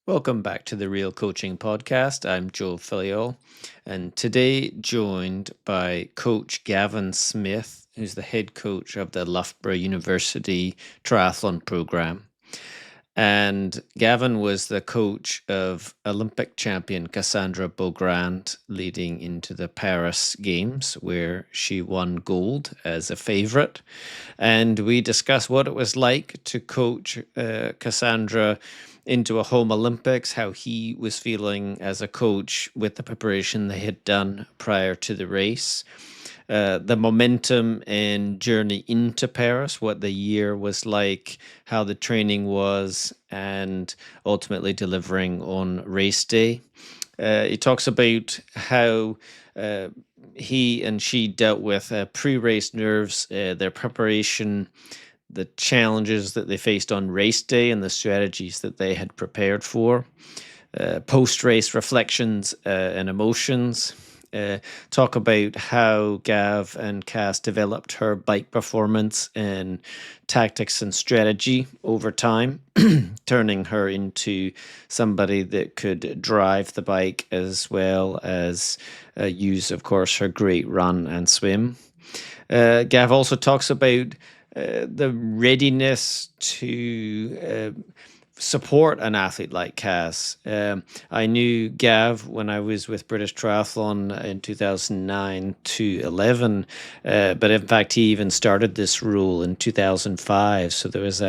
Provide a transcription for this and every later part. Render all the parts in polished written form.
Welcome back to the Real Coaching Podcast. I'm Joe Filliol, and today joined by Coach Gavin Smith, who's the head coach of the Loughborough University Triathlon program. And Gavin was the coach of Olympic champion Cassandre Beaugrand leading into the Paris Games, where she won gold as a favourite. And we discussed what it was like to coach Cassandra into a home Olympics, how he was feeling as a coach with the preparation they had done prior to the race, the momentum and journey into Paris, what the year was like, how the training was, and ultimately delivering on race day. He talks about how he and she dealt with pre-race nerves, their preparation, the challenges that they faced on race day, and the strategies that they had prepared for, post-race reflections and emotions. Talk about how Gav and Cass developed her bike performance and tactics and strategy over time, turning her into somebody that could drive the bike as well as use, of course, her great run and swim. Gav also talks about the readiness to support an athlete like Cass. I knew Gav when I was with British Triathlon in 2009 to 11, but in fact he even started this role in 2005. So there was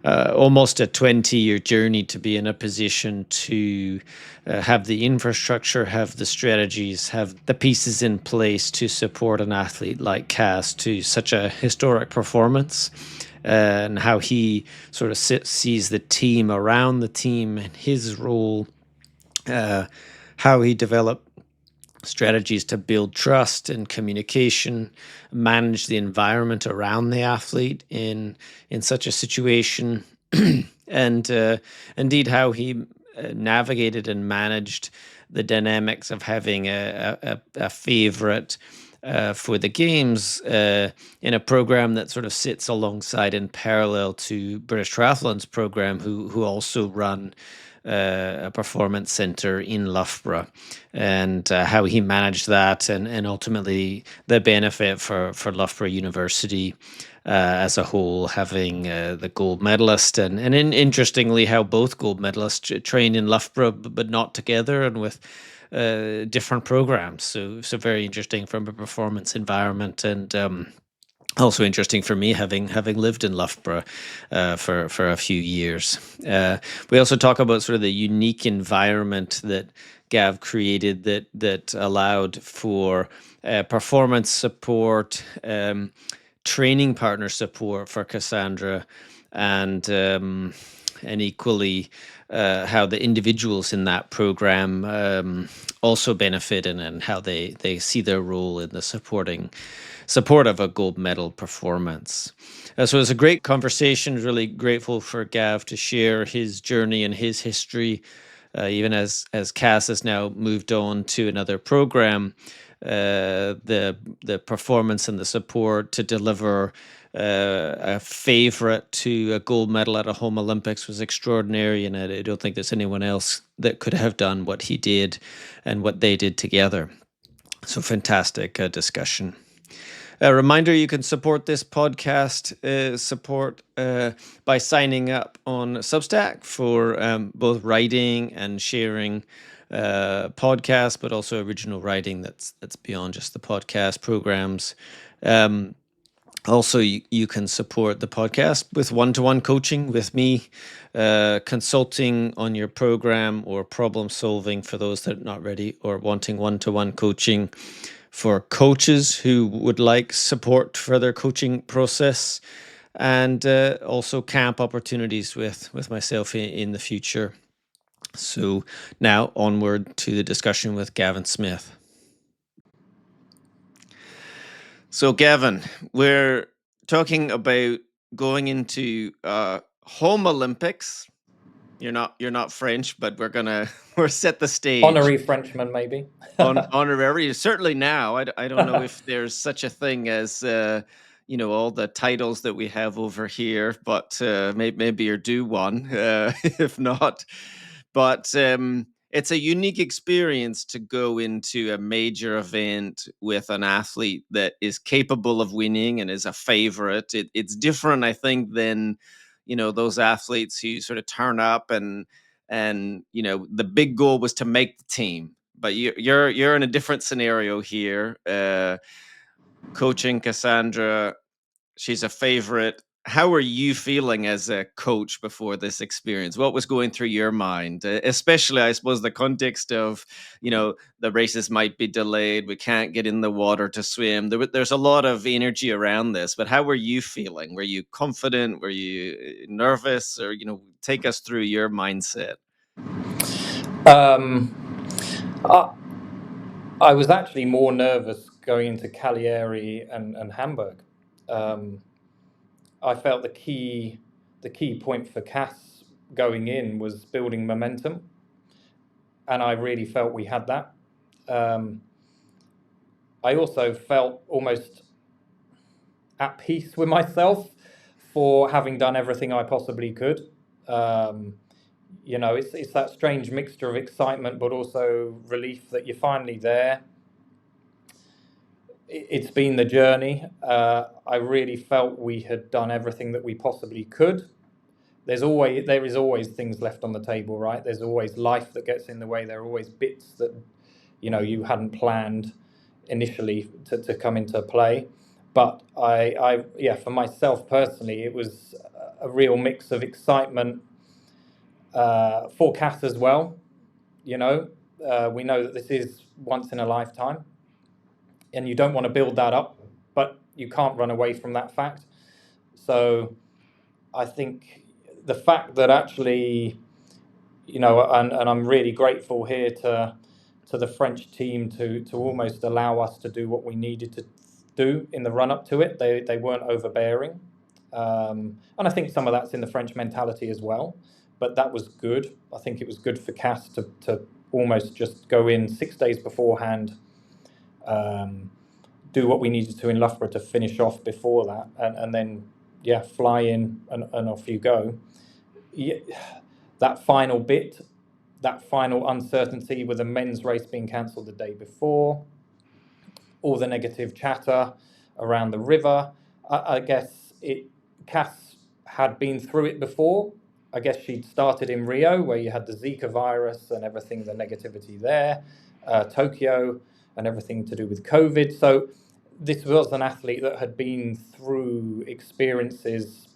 almost a 20-year journey to be in a position to have the infrastructure, have the strategies, have the pieces in place to support an athlete like Cass to such a historic performance. And how he sort of sees the team around the team and his role, how he developed strategies to build trust and communication, manage the environment around the athlete in such a situation, and indeed how he navigated and managed the dynamics of having a favorite for the games in a program that sort of sits alongside in parallel to British Triathlon's program, who also run a performance center in Loughborough, and how he managed that, and ultimately the benefit for Loughborough University as a whole, having the gold medalist, and interestingly how both gold medalists trained in Loughborough but not together and with different programs. So very interesting from a performance environment, and also interesting for me having lived in Loughborough for a few years. We also talk about sort of the unique environment that Gav created that allowed for performance support, training partner support for Cassandra, and equally how the individuals in that program also benefit, and how they see their role in the support of a gold medal performance. So it was a great conversation. Really grateful for Gav to share his journey and his history, even as Cass has now moved on to another program. The performance and the support to deliver a favorite to a gold medal at a home Olympics was extraordinary, and I don't think there's anyone else that could have done what he did and what they did together. So fantastic discussion. A reminder, you can support this podcast by signing up on Substack for both writing and sharing podcasts, but also original writing that's beyond just the podcast programs. Also, you can support the podcast with one-to-one coaching with me, consulting on your program or problem solving for those that are not ready, or wanting one-to-one coaching for coaches who would like support for their coaching process, and also camp opportunities with myself in the future. So now onward to the discussion with Gavin Smith. So Gavin, we're talking about going into home Olympics. You're not French, but we're set the stage. Honorary Frenchman, maybe. Honorary, certainly now. I don't know if there's such a thing as all the titles that we have over here, but maybe you're due one. If not, But it's a unique experience to go into a major event with an athlete that is capable of winning and is a favorite. It's different, I think, than those athletes who sort of turn up and the big goal was to make the team. But you're in a different scenario here, coaching Cassandra. She's a favorite. How are you feeling as a coach before this experience? What was going through your mind? Especially, I suppose, the context of, the races might be delayed. We can't get in the water to swim. There's a lot of energy around this, but how were you feeling? Were you confident? Were you nervous? Or, take us through your mindset. Um, I, I was actually more nervous going into Cagliari and Hamburg. Um, I felt the key point for Cass going in was building momentum, and I really felt we had that. Um, I also felt almost at peace with myself for having done everything I possibly could. Um, it's that strange mixture of excitement, but also relief that you're finally there. It's been the journey. I really felt we had done everything that we possibly could. There is always things left on the table, right? There's always life that gets in the way. There are always bits that you hadn't planned initially to come into play. But yeah, for myself personally, it was a real mix of excitement for Cass as well. We know that this is once in a lifetime, and you don't want to build that up, but you can't run away from that fact. So I think the fact that actually, and I'm really grateful here to the French team to almost allow us to do what we needed to do in the run up to it. They weren't overbearing, and I think some of that's in the French mentality as well. But that was good. I think it was good for Cass to almost just go in 6 days beforehand, um, do what we needed to in Loughborough to finish off before that, and then yeah, fly in and off you go. Yeah, that final bit, that final uncertainty with the men's race being cancelled the day before, all the negative chatter around the river. I guess Cass had been through it before. I guess she'd started in Rio, where you had the Zika virus and everything, the negativity there, Tokyo, and everything to do with COVID. So this was an athlete that had been through experiences,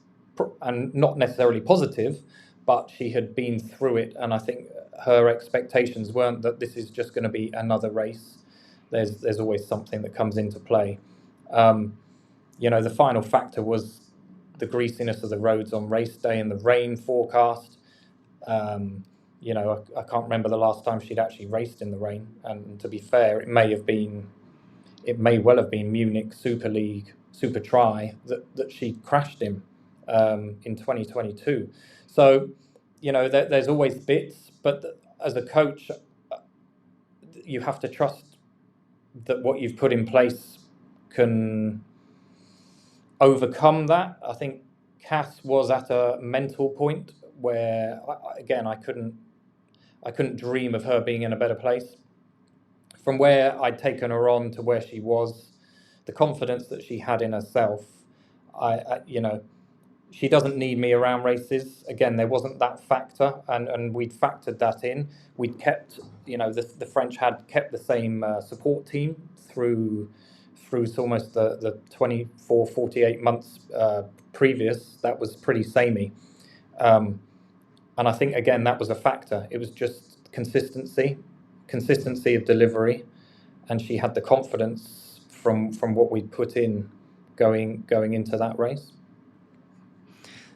and not necessarily positive, but she had been through it. And I think her expectations weren't that this is just going to be another race. There's always something that comes into play. The final factor was the greasiness of the roads on race day and the rain forecast. I can't remember the last time she'd actually raced in the rain. And to be fair, it may well have been Munich Super League, Super Tri that she crashed in 2022. So, there's always bits, but as a coach, you have to trust that what you've put in place can overcome that. I think Cass was at a mental point where, again, I couldn't dream of her being in a better place. From where I'd taken her on to where she was, the confidence that she had in herself, she doesn't need me around races. Again, there wasn't that factor, and we'd factored that in. We'd kept, the French had kept the same support team through almost the 24, 48 months previous. That was pretty samey. And I think, again, that was a factor. It was just consistency of delivery, and she had the confidence from what we'd put in going into that race.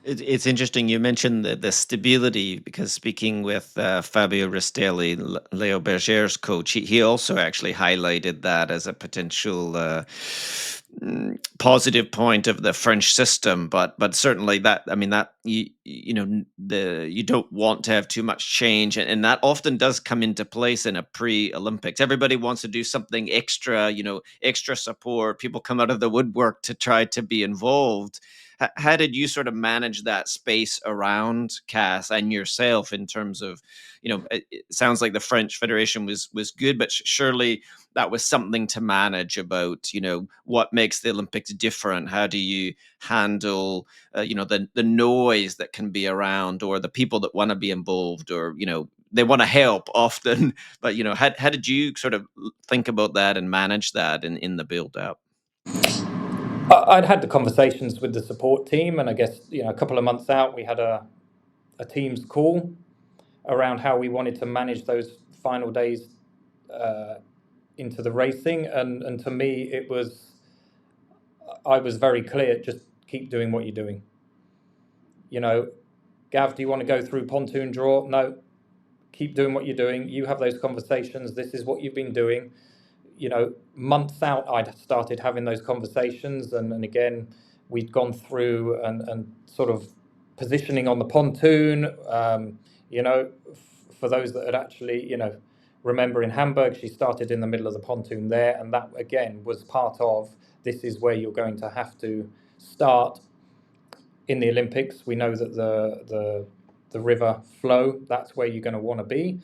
It's interesting you mentioned the stability, because speaking with Fabio Rastelli, Leo Berger's coach, he also actually highlighted that as a potential positive point of the French system. But certainly that, I mean, that you don't want to have too much change, and that often does come into place in a pre-Olympics. Everybody wants to do something extra, extra support. People come out of the woodwork to try to be involved. How did you sort of manage that space around Cass and yourself in terms of, it sounds like the French Federation was good, but surely that was something to manage about, what makes the Olympics different? How do you handle, the noise that can be around, or the people that want to be involved, or, they want to help often, but, how did you sort of think about that and manage that in the build up? I'd had the conversations with the support team, and I guess a couple of months out, we had a team's call around how we wanted to manage those final days into the racing, and to me, I was very clear: just keep doing what you're doing. Gav, do you want to go through pontoon draw? No, keep doing what you're doing. You have those conversations. This is what you've been doing. Months out, I'd started having those conversations, and again, we'd gone through and sort of positioning on the pontoon. For those that had actually, remember in Hamburg, she started in the middle of the pontoon there, and that again was part of this is where you're going to have to start in the Olympics. We know that the river flow, that's where you're going to want to be.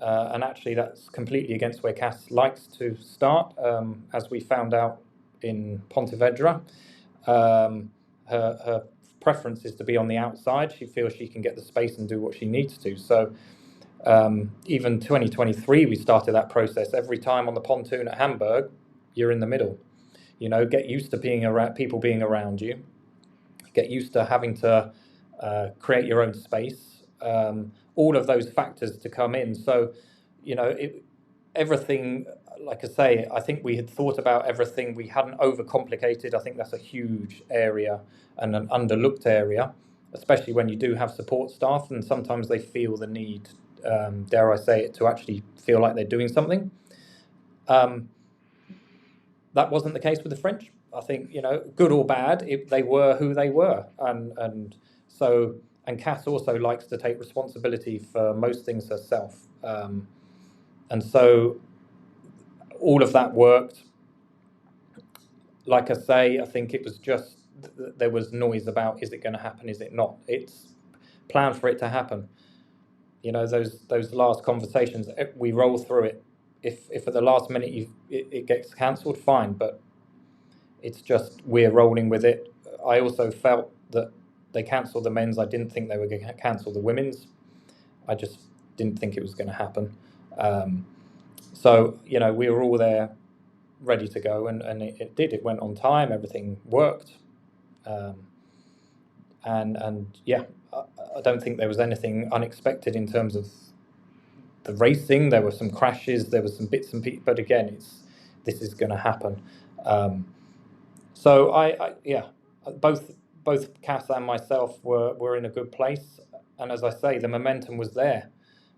And actually, that's completely against where Cass likes to start, as we found out in Pontevedra. Her preference is to be on the outside. She feels she can get the space and do what she needs to. So even 2023, we started that process. Every time on the pontoon at Hamburg, you're in the middle. Get used to being around people being around you. Get used to having to create your own space. All of those factors to come in. So, everything, like I say, I think we had thought about everything. We hadn't overcomplicated. I think that's a huge area and an underlooked area, especially when you do have support staff, and sometimes they feel the need, dare I say it, to actually feel like they're doing something. That wasn't the case with the French. I think, good or bad, they were who they were. And Cass also likes to take responsibility for most things herself. And so all of that worked. Like I say, I think it was just, there was noise about, is it going to happen? Is it not? It's planned for it to happen. Those last conversations, we roll through it. If at the last minute it gets cancelled, fine, but it's just we're rolling with it. I also felt that they cancelled the men's. I didn't think they were going to cancel the women's. I just didn't think it was going to happen. So we were all there ready to go, and it did. It went on time. Everything worked. And yeah, I don't think there was anything unexpected in terms of the racing. There were some crashes. There were some bits and pieces. But again, this is going to happen. So yeah, both Cass and myself were in a good place, and as I say, the momentum was there,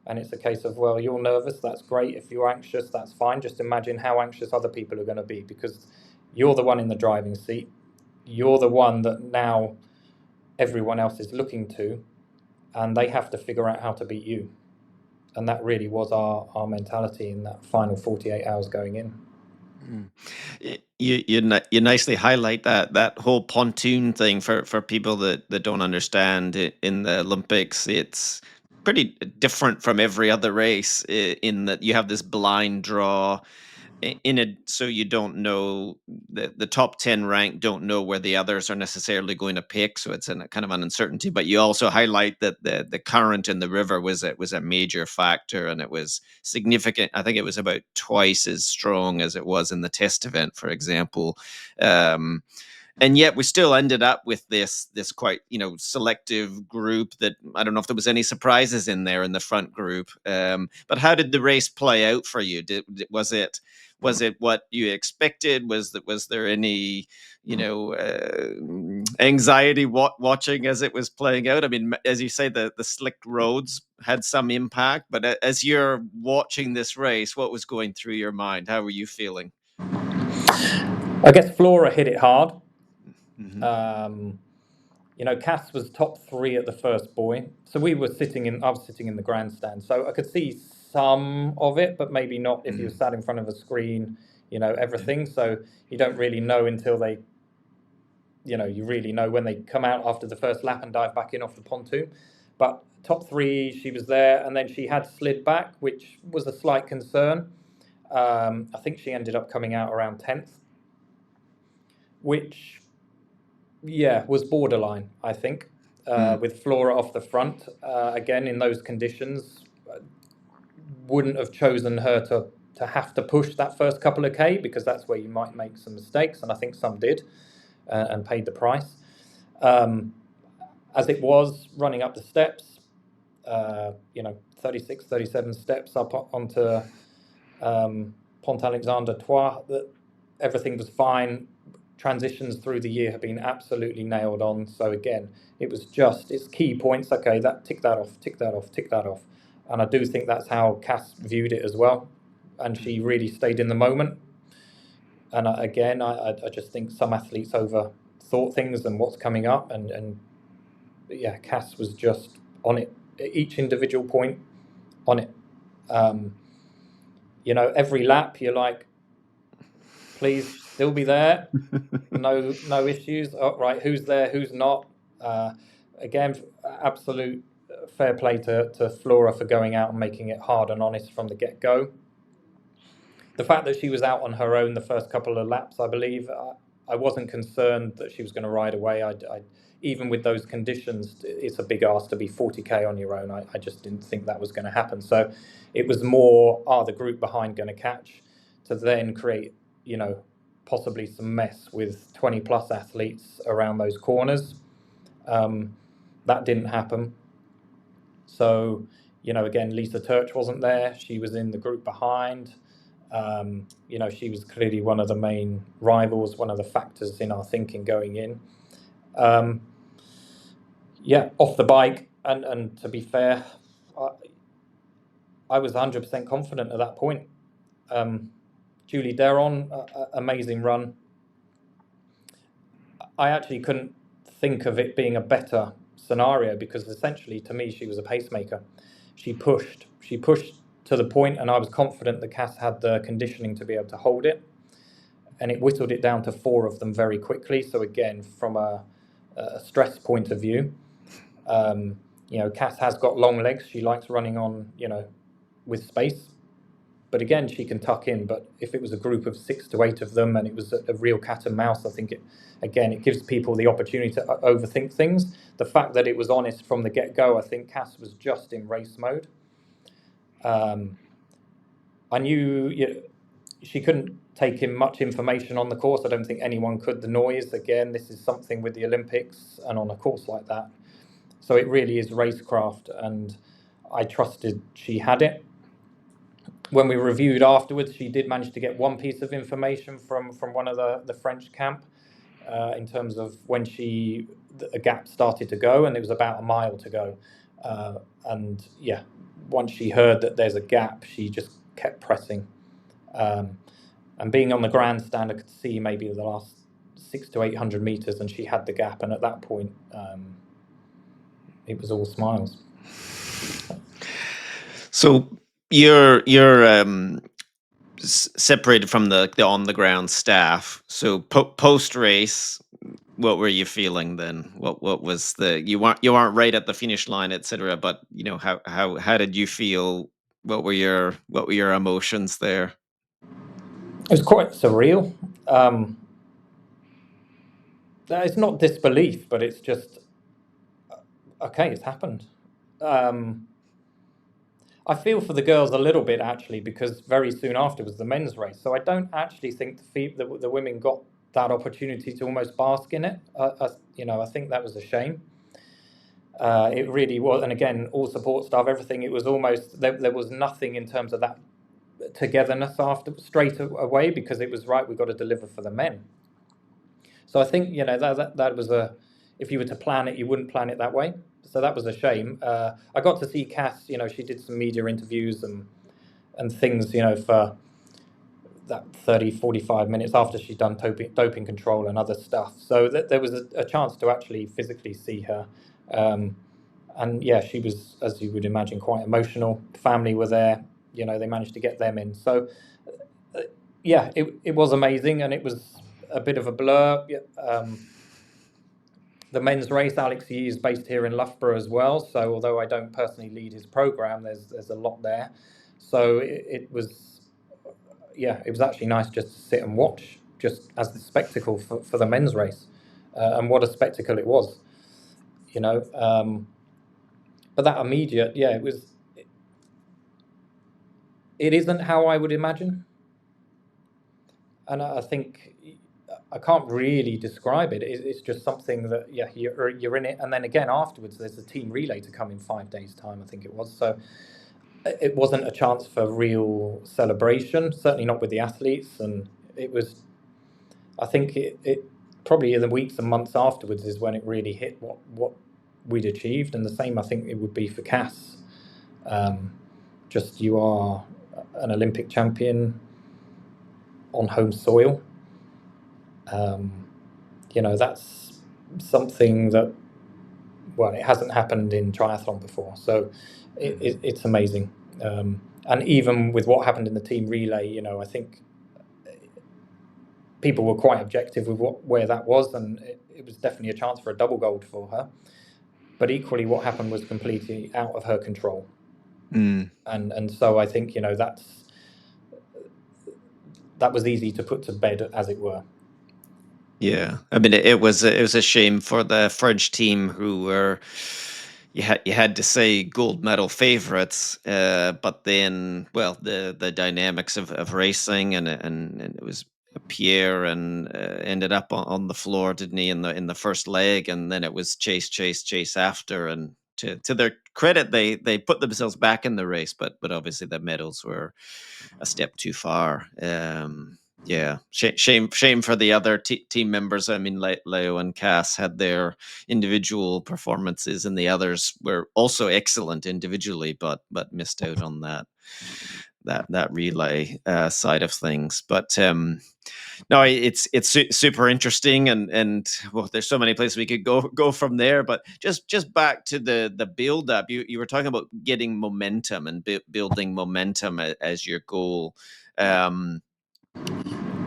and it's a case of, well, you're nervous, that's great. If you're anxious, that's fine. Just imagine how anxious other people are going to be, because you're the one in the driving seat. You're the one that now everyone else is looking to, and they have to figure out how to beat you. And that really was our mentality in that final 48 hours going in. You nicely highlight that whole pontoon thing for people that don't understand it. In the Olympics, it's pretty different from every other race in that you have this blind draw so you don't know, the top 10 rank don't know where the others are necessarily going to pick, so it's a kind of an uncertainty. But you also highlight that the current in the river was a major factor, and it was significant. I think it was about twice as strong as it was in the test event, for example. And yet we still ended up with this quite selective group that, I don't know if there was any surprises in there in the front group. But how did the race play out for you? Was it what you expected? Was there any anxiety watching as it was playing out? I mean, as you say, the slick roads had some impact, but as you're watching this race, what was going through your mind? How were you feeling? I guess Flora hit it hard. Mm-hmm. Cass was top 3 at the first buoy. So I was sitting in the grandstand. So I could see some of it, but maybe not if you sat in front of a screen, everything. So you don't really know until they, you really know when they come out after the first lap and dive back in off the pontoon. But top three, she was there, and then she had slid back, which was a slight concern. I think she ended up coming out around 10th, which, yeah, was borderline, I think, with Flora off the front. Again, in those conditions, wouldn't have chosen her to have to push that first couple of K, because that's where you might make some mistakes, and I think some did, and paid the price. As it was, running up the steps, 36, 37 steps up onto Pont Alexander Trois, that everything was fine. Transitions through the year have been absolutely nailed on. So again, it was just, it's key points. Okay, that tick that off, tick that off, tick that off. And I do think that's how Cass viewed it as well. And she really stayed in the moment. And again, I just think some athletes overthought things and what's coming up. And yeah, Cass was just on it, each individual point on it. Every lap you're like, please still be there. No issues. Oh, right, who's there, who's not? Again, absolute fair play to Flora for going out and making it hard and honest from the get-go. The fact that she was out on her own the first couple of laps, I believe, I wasn't concerned that she was going to ride away. Even with those conditions, it's a big ask to be 40k on your own. I just didn't think that was going to happen. So it was more, the group behind going to catch, to then create, possibly some mess with 20 plus athletes around those corners. That didn't happen. So, again, Lisa Turch wasn't there. She was in the group behind. She was clearly one of the main rivals, one of the factors in our thinking going in. Off the bike, and to be fair, I was 100% confident at that point. Julie Deron, amazing run. I actually couldn't think of it being a better scenario, because essentially to me she was a pacemaker. She pushed to the point, and I was confident that Cass had the conditioning to be able to hold it, and it whittled it down to 4 of them very quickly. So again, from a stress point of view, Cass has got long legs. She likes running on, with space. But again, she can tuck in. But if it was a group of 6 to 8 of them and it was a real cat and mouse, I think it gives people the opportunity to overthink things. The fact that it was honest from the get-go, I think Cass was just in race mode. I knew she couldn't take in much information on the course. I don't think anyone could. The noise, again, this is something with the Olympics and on a course like that. So it really is racecraft, and I trusted she had it. When we reviewed afterwards, she did manage to get one piece of information from one of the French camp, in terms of when a gap started to go, and it was about a mile to go. And yeah, once she heard that there's a gap, she just kept pressing. And being on the grandstand, I could see maybe the last 600 to 800 meters, and she had the gap. And at that point, it was all smiles. So you're separated from the on the ground staff. So post race, what were you feeling then? What was you weren't right at the finish line, etc. But how did you feel? What were your emotions there? It was quite surreal. It's not disbelief, but it's just, okay, it's happened. I feel for the girls a little bit, actually, because very soon after was the men's race. So I don't actually think the women got that opportunity to almost bask in it. I think that was a shame. It really was. And again, all support staff, everything, it was almost, there was nothing in terms of that togetherness straight away, because it was right, we've got to deliver for the men. So I think, that was if you were to plan it, you wouldn't plan it that way. So that was a shame. I got to see Cass, she did some media interviews and things, for that 30, 45 minutes after she'd done doping control and other stuff. So there was a chance to actually physically see her. And yeah, she was, as you would imagine, quite emotional. Family were there, they managed to get them in. So yeah, it was amazing, and it was a bit of a blur. the men's race, Alex Yee is based here in Loughborough as well. So although I don't personally lead his program, there's a lot there. So it was, yeah, it was actually nice just to sit and watch, just as the spectacle for the men's race, and what a spectacle it was, you know. But that immediate, yeah, it was. It isn't how I would imagine, and I think I can't really describe it. It's just something that, yeah, you're in it, and then again afterwards, there's a team relay to come in 5 days' time, I think it was. So it wasn't a chance for real celebration, certainly not with the athletes, and it was. I think it probably in the weeks and months afterwards is when it really hit what we'd achieved, and the same I think it would be for Cass. Just you are an Olympic champion on home soil. You know, that's something that, well, it hasn't happened in triathlon before, so it's amazing. And even with what happened in the team relay, you know, I think people were quite objective with where that was, and it was definitely a chance for a double gold for her. But equally, what happened was completely out of her control. And so I think, you know, that was easy to put to bed, as it were. Yeah, I mean, it was a shame for the French team who were, you had to say, gold medal favorites, but then, well, the dynamics of racing, and it was Pierre, and ended up on the floor, didn't he, in the first leg, and then it was chase after, and to their credit, they put themselves back in the race, but obviously the medals were a step too far. Yeah, shame for the other team members. I mean, Leo and Cass had their individual performances, and the others were also excellent individually, but missed out on that relay side of things. But no, it's super interesting, and well, there's so many places we could go from there. But just back to the build up. You were talking about getting momentum and building momentum as your goal. Um,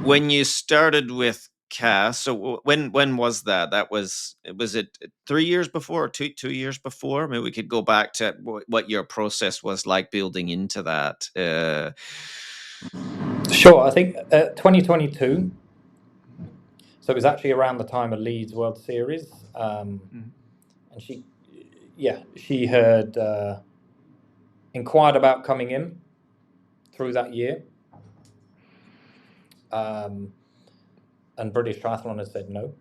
when you started with Cass, so when was that? Was it 3 years before, or two years before? Maybe we could go back to what your process was like building into that. Sure, I think 2022. So it was actually around the time of Leeds World Series, and she had inquired about coming in through that year, and British Triathlon had said no.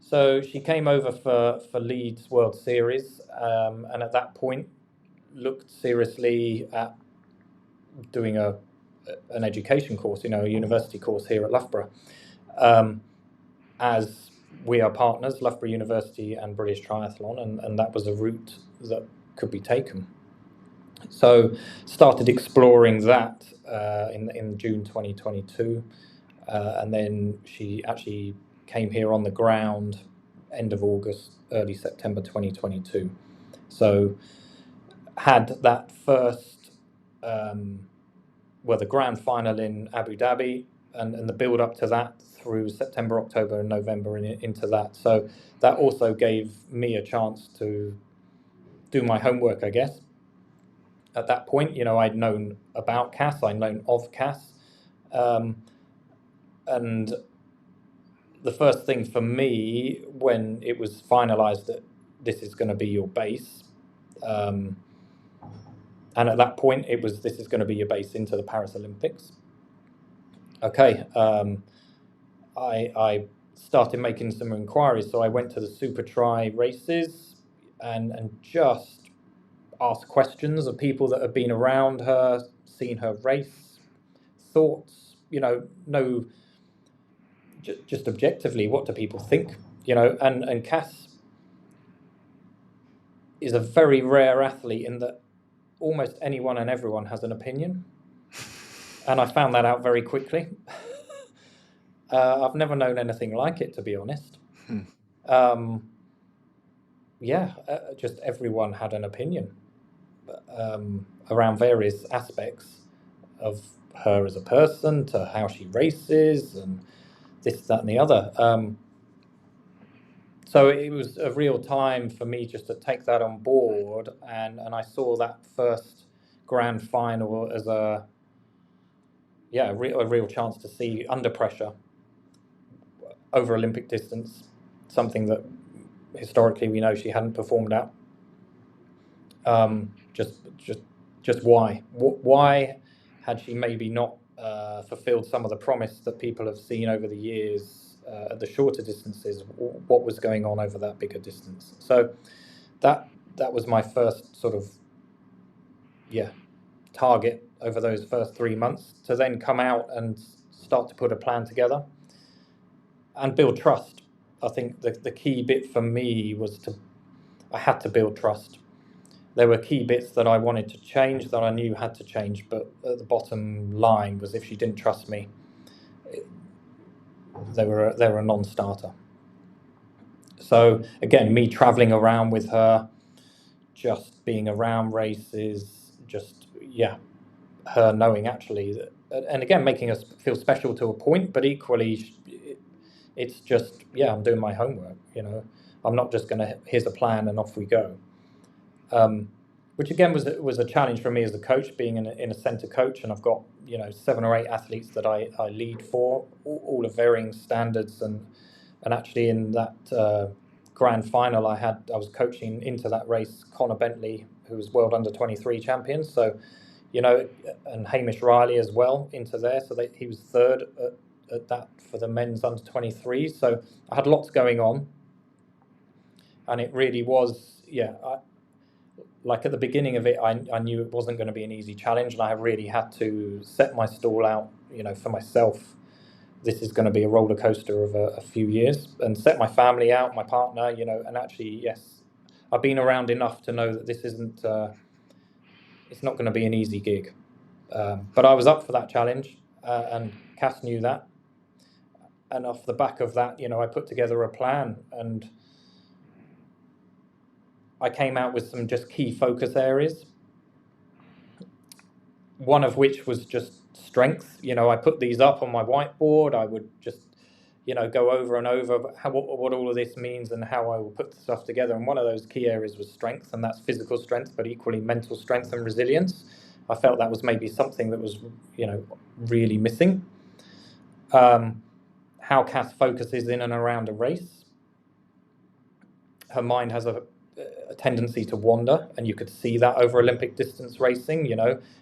So she came over for Leeds World Series, and at that point looked seriously at doing an education course, you know, a university course here at Loughborough. As we are partners, Loughborough University and British Triathlon, and that was a route that could be taken. So started exploring that in June 2022, and then she actually came here on the ground end of August, early September 2022. So had that first, the grand final in Abu Dhabi, and the build up to that through September, October, and November, and into that. So that also gave me a chance to do my homework, I guess. At that point, you know, I'd known about Cass, I'd known of Cass, and the first thing for me when it was finalised that this is going to be your base, and at that point it was, this is going to be your base into the Paris Olympics. Okay, I started making some inquiries, so I went to the Super Tri races and just asked questions of people that had been around her, seen her race, thoughts, you know, just objectively, what do people think, you know, and Cass is a very rare athlete in that almost anyone and everyone has an opinion, and I found that out very quickly. I've never known anything like it, to be honest. Just everyone had an opinion around various aspects of her as a person, to how she races, and this, that, and the other. So it was a real time for me just to take that on board, and I saw that first grand final as a real chance to see under pressure over Olympic distance, something that historically we know she hadn't performed at. Just, just why? Why had she maybe not fulfilled some of the promise that people have seen over the years at the shorter distances? What was going on over that bigger distance? So that was my first sort of target over those first 3 months, to then come out and start to put a plan together and build trust. I think the key bit for me was I had to build trust. There were key bits that I wanted to change, that I knew had to change, but at the bottom line was, if she didn't trust me, they were a non-starter. So again, me traveling around with her, just being around races, just her knowing actually that, and again making us feel special to a point, but equally it's just, I'm doing my homework. I'm not just going to, here's a plan and off we go. Which again was a challenge for me as a coach, being in a centre coach, and I've got 7 or 8 athletes that I lead for, all of varying standards, and actually in that grand final I was coaching into that race Connor Bentley, who was world under 23 champion, so and Hamish Riley as well into there, so he was third at that for the men's under 23. So I had lots going on, and it really was like at the beginning of it, I knew it wasn't going to be an easy challenge, and I really had to set my stall out, for myself. This is going to be a roller coaster of a few years, and set my family out, my partner, and actually, yes, I've been around enough to know that this isn't, it's not going to be an easy gig. But I was up for that challenge, and Cass knew that. And off the back of that, I put together a plan, and I came out with some just key focus areas. One of which was just strength. I put these up on my whiteboard. I would just, go over and over what all of this means and how I will put the stuff together. And one of those key areas was strength, and that's physical strength, but equally mental strength and resilience. I felt that was maybe something that was, really missing. How Cass focuses in and around a race. Her mind has a tendency to wander, and you could see that over Olympic distance racing.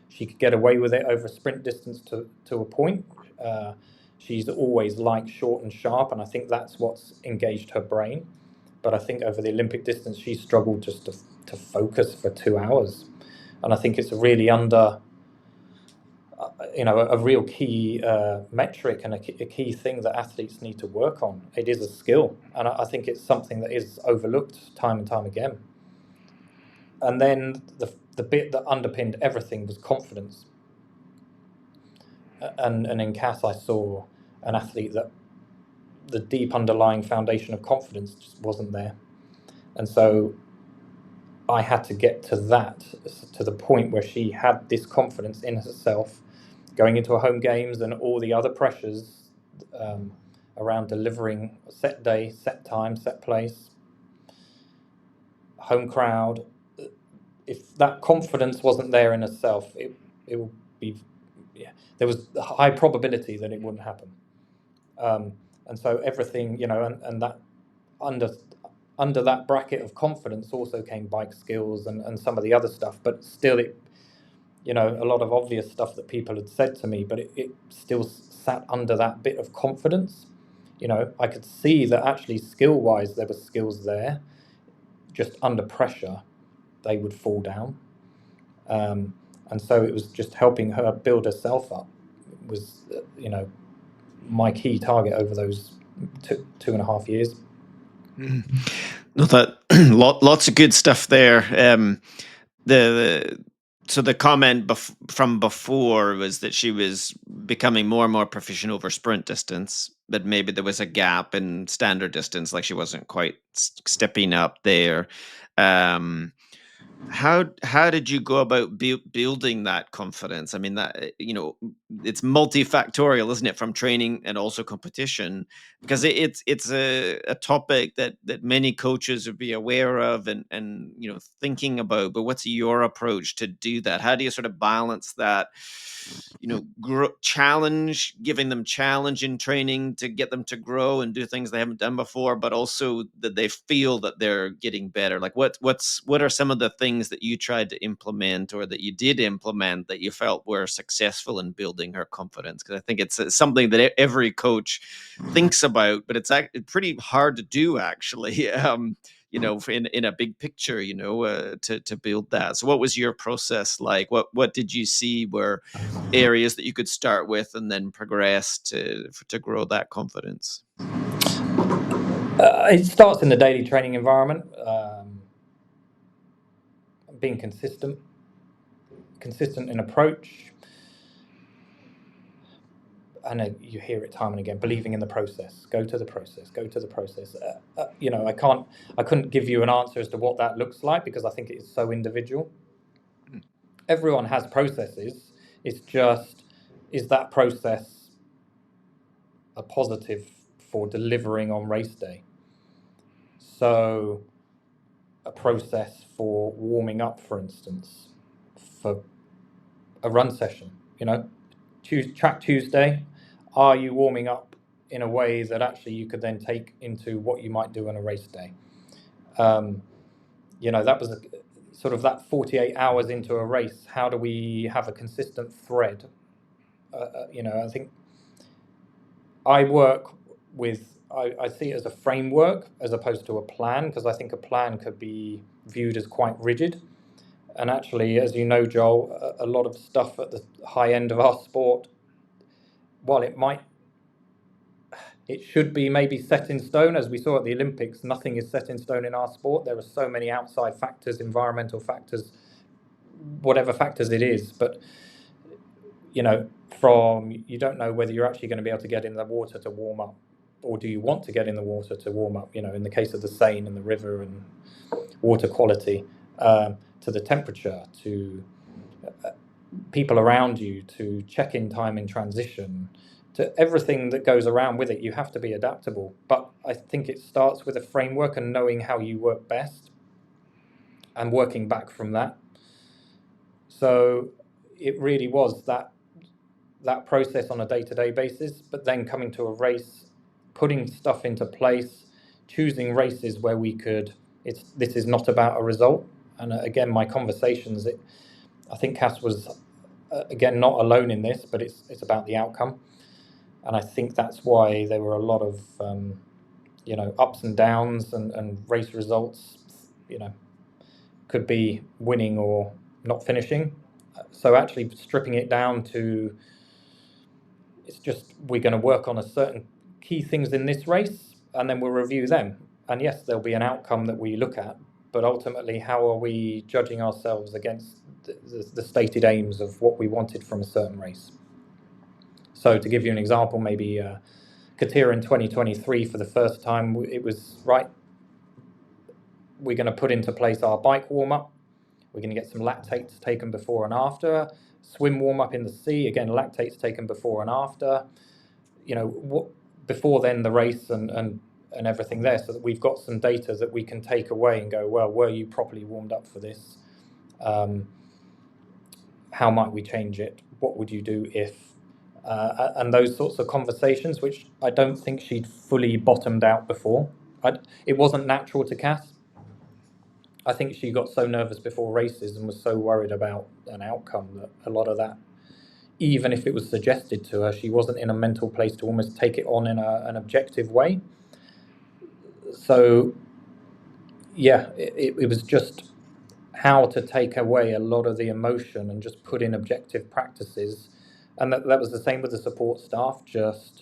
She could get away with it over sprint distance to a point. She's always liked short and sharp, and I think that's what's engaged her brain. But I think over the Olympic distance, she struggled just to focus for 2 hours, and I think it's really under a real key metric, and a key thing that athletes need to work on. It is a skill, and I think it's something that is overlooked time and time again. And then the bit that underpinned everything was confidence. And in Cass, I saw an athlete that the deep underlying foundation of confidence just wasn't there. And so I had to get to the point where she had this confidence in herself, going into a home games and all the other pressures around delivering set day, set time, set place, home crowd. If that confidence wasn't there in herself, it would be, there was a high probability that it wouldn't happen. And so everything, and that under that bracket of confidence also came bike skills and some of the other stuff, but still a lot of obvious stuff that people had said to me, but it still sat under that bit of confidence. I could see that actually skill-wise there were skills there, just under pressure they would fall down. And so it was just helping her build herself up was, my key target over those 2.5 years. No, that lots of good stuff there. So the comment from before was that she was becoming more and more proficient over sprint distance, but maybe there was a gap in standard distance, like she wasn't quite stepping up there. How did you go about building that confidence? I mean, that it's multifactorial, isn't it, from training and also competition, because it's a topic that many coaches would be aware of and thinking about. But what's your approach to do that? How do you sort of balance that, challenge, giving them challenge in training to get them to grow and do things they haven't done before, but also that they feel that they're getting better? Like what are some of the things that you tried to implement or that you did implement that you felt were successful in building her confidence? Because I think it's something that every coach thinks about, but it's actually pretty hard to do, actually. In a big picture, to build that. So what was your process like? What did you see were areas that you could start with and then progress to grow that confidence? It starts in the daily training environment, being consistent in approach, and you hear it time and again, believing in the process. Go to the process. I couldn't give you an answer as to what that looks like because I think it is so individual. Everyone has processes. It's just, is that process a positive for delivering on race day? So a process for warming up, for instance, for a run session, Track Tuesday, are you warming up in a way that actually you could then take into what you might do on a race day? That was sort of that 48 hours into a race. How do we have a consistent thread? I think I work with, I see it as a framework as opposed to a plan, because I think a plan could be viewed as quite rigid. And actually, as you know, Joel, a lot of stuff at the high end of our sport, while it should be maybe set in stone, as we saw at the Olympics, nothing is set in stone in our sport. There are so many outside factors, environmental factors, whatever factors it is. But, you don't know whether you're actually going to be able to get in the water to warm up, or do you want to get in the water to warm up, in the case of the Seine and the river and water quality, to the temperature, to people around you, to check-in time in transition, to everything that goes around with it. You have to be adaptable. But I think it starts with a framework and knowing how you work best and working back from that. So it really was that process on a day-to-day basis, but then coming to a race, putting stuff into place, choosing races where this is not about a result. And again, my conversations, I think Cass was, again, not alone in this, but it's about the outcome. And I think that's why there were a lot of, ups and downs and race results, could be winning or not finishing. So actually stripping it down to, it's just, we're going to work on a certain key things in this race, and then we'll review them. And yes, there'll be an outcome that we look at, but ultimately, how are we judging ourselves against the stated aims of what we wanted from a certain race? So to give you an example, maybe Katira in 2023, for the first time, it was right. We're going to put into place our bike warm-up. We're going to get some lactates taken before and after. Swim warm-up in the sea, again, lactates taken before and after. Before then the race and everything there, so that we've got some data that we can take away and go, well, were you properly warmed up for this? How might we change it? What would you do if? And those sorts of conversations, which I don't think she'd fully bottomed out before. It wasn't natural to Cass. I think she got so nervous before races and was so worried about an outcome that a lot of that, even if it was suggested to her, she wasn't in a mental place to almost take it on in an objective way. So, yeah, it was just how to take away a lot of the emotion and just put in objective practices. And that was the same with the support staff. Just,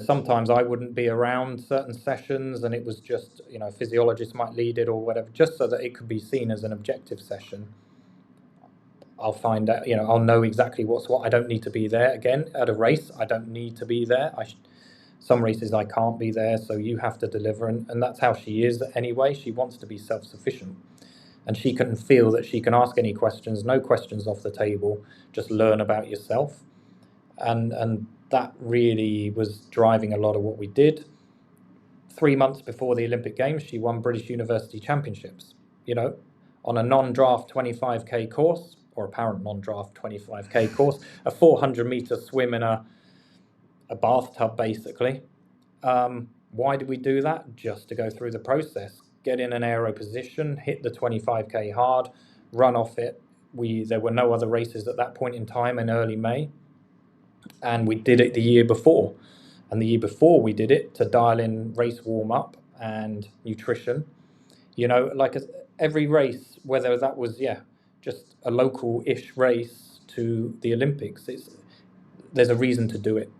sometimes I wouldn't be around certain sessions, and it was just, a physiologist might lead it or whatever, just so that it could be seen as an objective session. I'll find out, I'll know exactly what's what. I don't need to be there. Again, at a race, I don't need to be there. Some races I can't be there, so you have to deliver. And that's how she is anyway. She wants to be self-sufficient. And she can feel that she can ask any questions, no questions off the table, just learn about yourself. and that really was driving a lot of what we did. 3 months before the Olympic Games, she won British University Championships, on a non-draft 25k course, or apparent non-draft 25k course, a 400-meter swim in a bathtub, basically. Why did we do that? Just to go through the process, get in an aero position, hit the 25k hard, run off it. There were no other races at that point in time in early May, and we did it the year before. And the year before we did it to dial in race warm-up and nutrition. Like every race, whether that was, just a local-ish race to the Olympics, there's a reason to do it.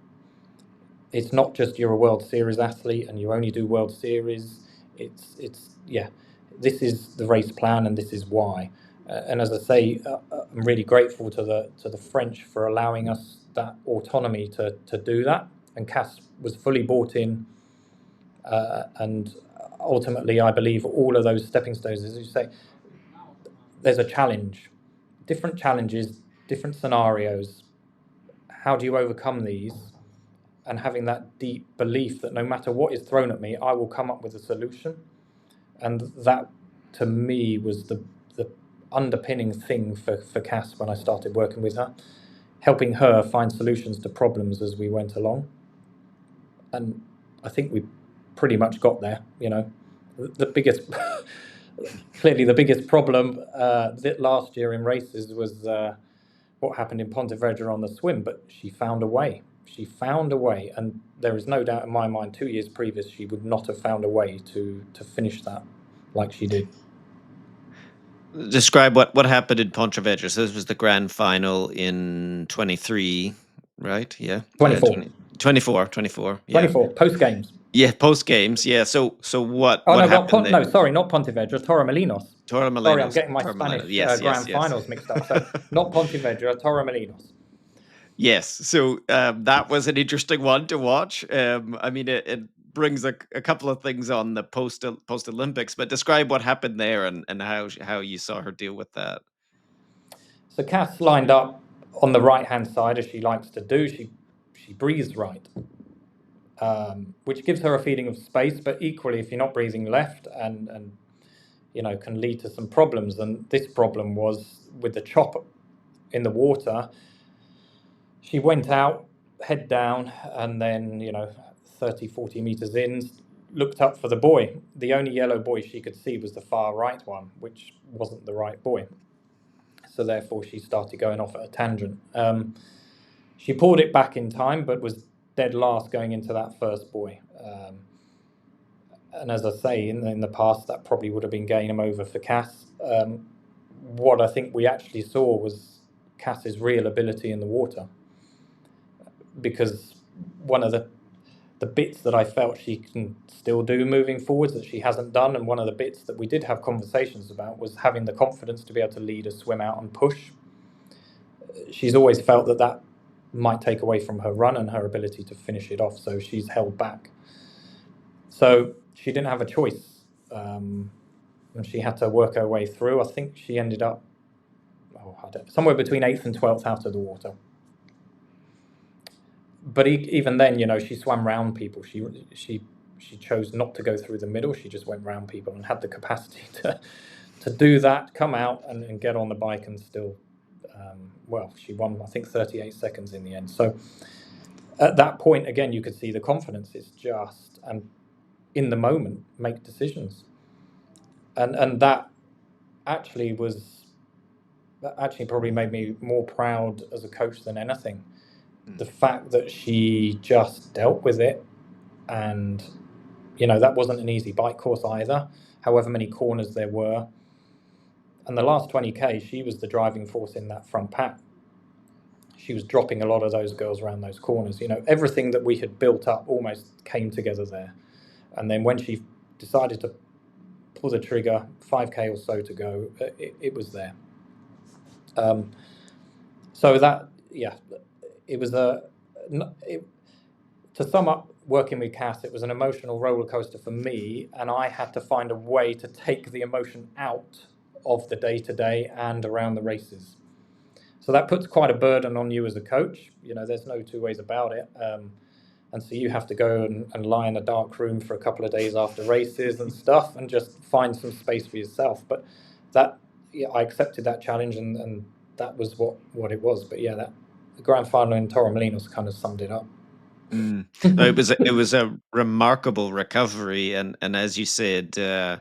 It's not just you're a World Series athlete and you only do World Series. This is the race plan and this is why. And as I say, I'm really grateful to the French for allowing us that autonomy to do that. And Cass was fully bought in, and ultimately, I believe all of those stepping stones, as you say, there's a challenge, different challenges, different scenarios. How do you overcome these? And having that deep belief that no matter what is thrown at me, I will come up with a solution. And that, to me, was the underpinning thing for Cass when I started working with her, helping her find solutions to problems as we went along. And I think we pretty much got there. The biggest, clearly the biggest problem that last year in races was what happened in Pontevedra on the swim, but she found a way. She found a way, and there is no doubt in my mind 2 years previous she would not have found a way to finish that like she did. Describe what happened in Pontevedra. So this was the grand final in 23, right? Yeah. 24. 24. Yeah. 24, post-games. Yeah, post games. Yeah. So what Oh, no, happened there? sorry, not Pontevedra, Torremolinos. Sorry, I'm getting my Spanish Yes. finals mixed up. So not Pontevedra, Torremolinos. Yes. So that was an interesting one to watch. I mean, it brings a couple of things on the post Olympics, but describe what happened there and how you saw her deal with that. So Cass lined up on the right-hand side, as she likes to do. She breathes right, which gives her a feeling of space, but equally, if you're not breathing left and can lead to some problems. And this problem was with the chop in the water. She went out, head down, and then, 30, 40 meters in, looked up for the buoy. The only yellow buoy she could see was the far right one, which wasn't the right buoy. So therefore, she started going off at a tangent. She pulled it back in time, but was dead last going into that first buoy. And as I say, in the past, that probably would have been game over for Cass. What I think we actually saw was Cass's real ability in the water. Because one of the bits that I felt she can still do moving forwards that she hasn't done, and one of the bits that we did have conversations about, was having the confidence to be able to lead a swim out and push. She's always felt that might take away from her run and her ability to finish it off, so she's held back. So she didn't have a choice, and she had to work her way through. I think she ended up somewhere between 8th and 12th out of the water. But even then, she swam round people. She chose not to go through the middle. She just went round people and had the capacity to do that, come out and get on the bike and still, she won, I think, 38 seconds in the end. So at that point, again, you could see the confidence. It's just, and in the moment, make decisions. And that actually probably made me more proud as a coach than anything. The fact that she just dealt with it, and that wasn't an easy bike course either, however many corners there were. And the last 20k, she was the driving force in that front pack. She was dropping a lot of those girls around those corners. Everything that we had built up almost came together there. And then when she decided to pull the trigger, 5k or so to go, it was there. So that, it was to sum up, working with Cass, it was an emotional roller coaster for me, and I had to find a way to take the emotion out of the day-to-day and around the races. So that puts quite a burden on you as a coach. There's no two ways about it. And so you have to go and lie in a dark room for a couple of days after races and stuff, and just find some space for yourself. But I accepted that challenge, and that was what it was. But yeah, the grand final in Torremolinos kind of summed it up. No, it was a remarkable recovery, and as you said,